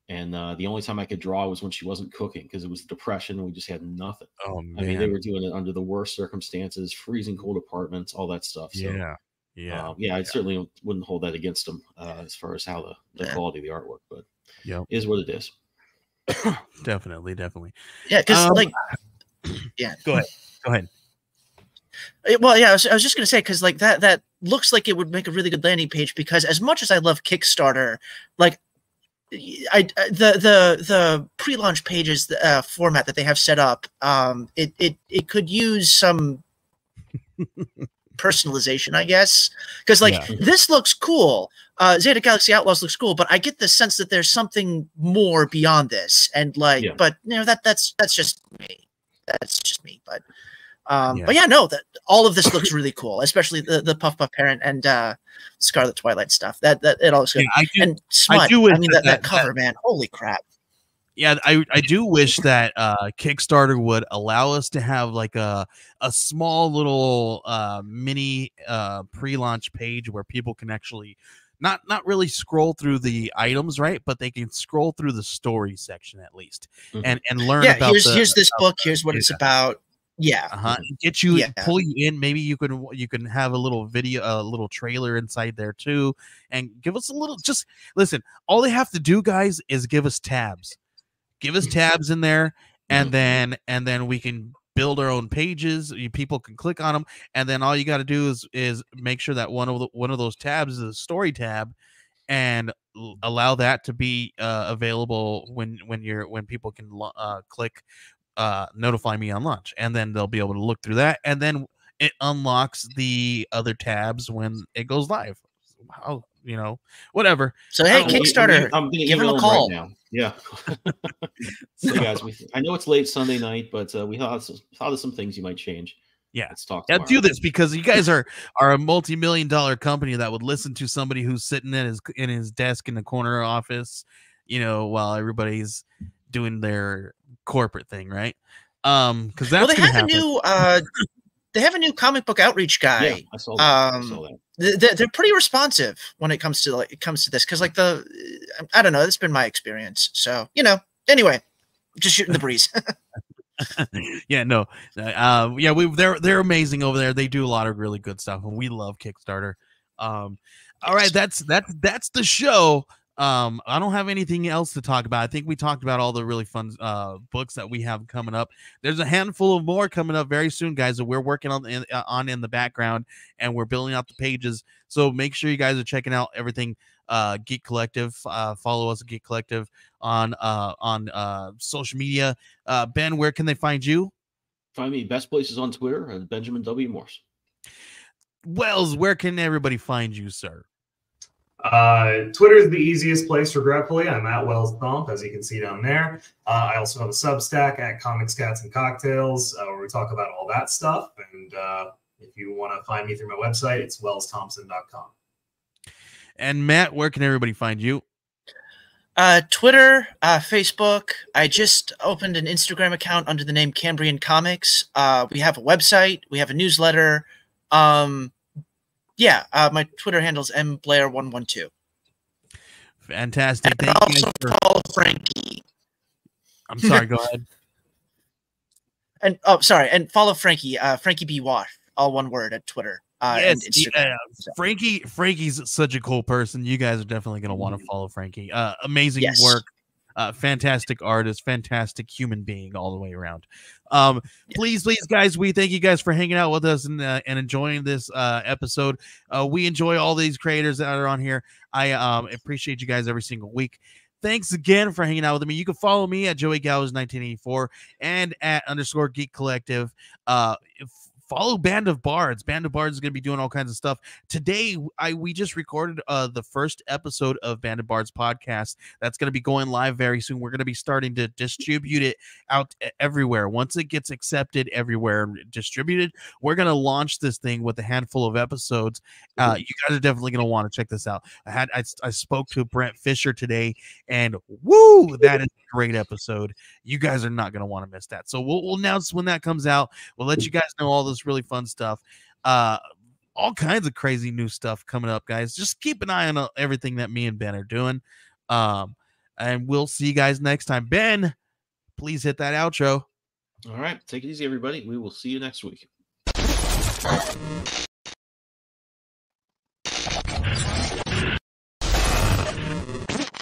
S2: and the only time I could draw was when she wasn't cooking because it was depression and we just had nothing.
S1: Oh man.
S2: I mean, they were doing it under the worst circumstances, freezing cold apartments, all that stuff. So, I certainly wouldn't hold that against them as far as how the quality of the artwork, but is what it is.
S1: Definitely.
S4: Yeah, because
S1: Go ahead.
S4: Well, yeah, I was just gonna say because like that looks like it would make a really good landing page, because as much as I love Kickstarter, like the pre-launch pages format that they have set up, it could use some personalization, I guess, because like this looks cool. Zeta Galaxy Outlaws looks cool, but I get the sense that there's something more beyond this, and like, but you know, that's just me. That's just me, but. But yeah, no, that all of this looks really cool, especially the Puff Puff Parent and Scarlet Twilight stuff. That it all looks good. And Smut, I mean, that cover, man, holy crap.
S1: Yeah, I do wish that Kickstarter would allow us to have like a small little mini pre-launch page where people can actually not really scroll through the items, right? But they can scroll through the story section at least and learn about.
S4: Here's this book. Here's what it's about. Yeah,
S1: get you, pull you in. Maybe you can have a little video, a little trailer inside there too, and give us a little. Just listen. All they have to do, guys, is give us tabs. Give us tabs in there, and then we can build our own pages. People can click on them, and then all you got to do is make sure that one of those tabs is a story tab, and allow that to be available when people can click. Notify me on launch, and then they'll be able to look through that, and then it unlocks the other tabs when it goes live. How, you know, whatever.
S4: So hey, Kickstarter,
S2: I'm gonna
S4: give them a call
S2: right now. Yeah. So guys, I know it's late Sunday night, but we thought of some things you might change.
S1: Yeah,
S2: let's talk.
S1: Yeah, do this because you guys are a multi-million-dollar company that would listen to somebody who's sitting in his desk in the corner office, you know, while everybody's doing their corporate thing, right? Because that's
S4: they have a new comic book outreach guy.
S2: Yeah, I saw that.
S4: They're pretty responsive when it comes to this, because like I don't know, that's been my experience. So you know, anyway, just shooting the breeze.
S1: Yeah, no, they're amazing over there. They do a lot of really good stuff, and we love Kickstarter. All right, that's the show. I don't have anything else to talk about. I think we talked about all the really fun books that we have coming up. There's a handful of more coming up very soon, guys, that we're working on in the background, and we're building out the pages. So make sure you guys are checking out everything Geek Collective. Follow us at Geek Collective on social media. Ben, where can they find you?
S2: Find me best places on Twitter at Benjamin W. Morse.
S1: Wells, where can everybody find you, sir?
S3: Twitter is the easiest place, regretfully. I'm at Wells Thomp, as you can see down there. I also have a Substack at Comics, Cats, and Cocktails, where we talk about all that stuff. And if you want to find me through my website, it's wellsthompson.com.
S1: And Matt, where can everybody find you?
S4: Twitter, Facebook. I just opened an Instagram account under the name Cambrian Comics. We have a website. We have a newsletter. My Twitter handle's mblair112.
S1: Fantastic.
S4: And
S1: Thank
S4: you for follow Frankie.
S1: I'm sorry, go ahead.
S4: And and follow Frankie, Frankie B. Wash all one word at Twitter.
S1: Yes,
S4: and Instagram.
S1: Frankie's such a cool person. You guys are definitely going to want to follow Frankie. Amazing work. Fantastic artist, fantastic human being all the way around. Please, guys, we thank you guys for hanging out with us and enjoying this episode. We enjoy all these creators that are on here. I appreciate you guys every single week. Thanks again for hanging out with me. You can follow me at Joey Gowers 1984 and at _Geek Collective. Follow Band of Bards. Band of Bards is going to be doing all kinds of stuff. Today, we just recorded the first episode of Band of Bards podcast. That's going to be going live very soon. We're going to be starting to distribute it out everywhere. Once it gets accepted everywhere and distributed, we're going to launch this thing with a handful of episodes. You guys are definitely going to want to check this out. I spoke to Brent Fisher today, and woo, that is a great episode. You guys are not going to want to miss that. So we'll announce when that comes out. We'll let you guys know all this really fun stuff, all kinds of crazy new stuff coming up, guys. Just keep an eye on everything that me and Ben are doing, and we'll see you guys next time. Ben, please hit that outro.
S2: All right, take it easy, everybody. We will see you next week.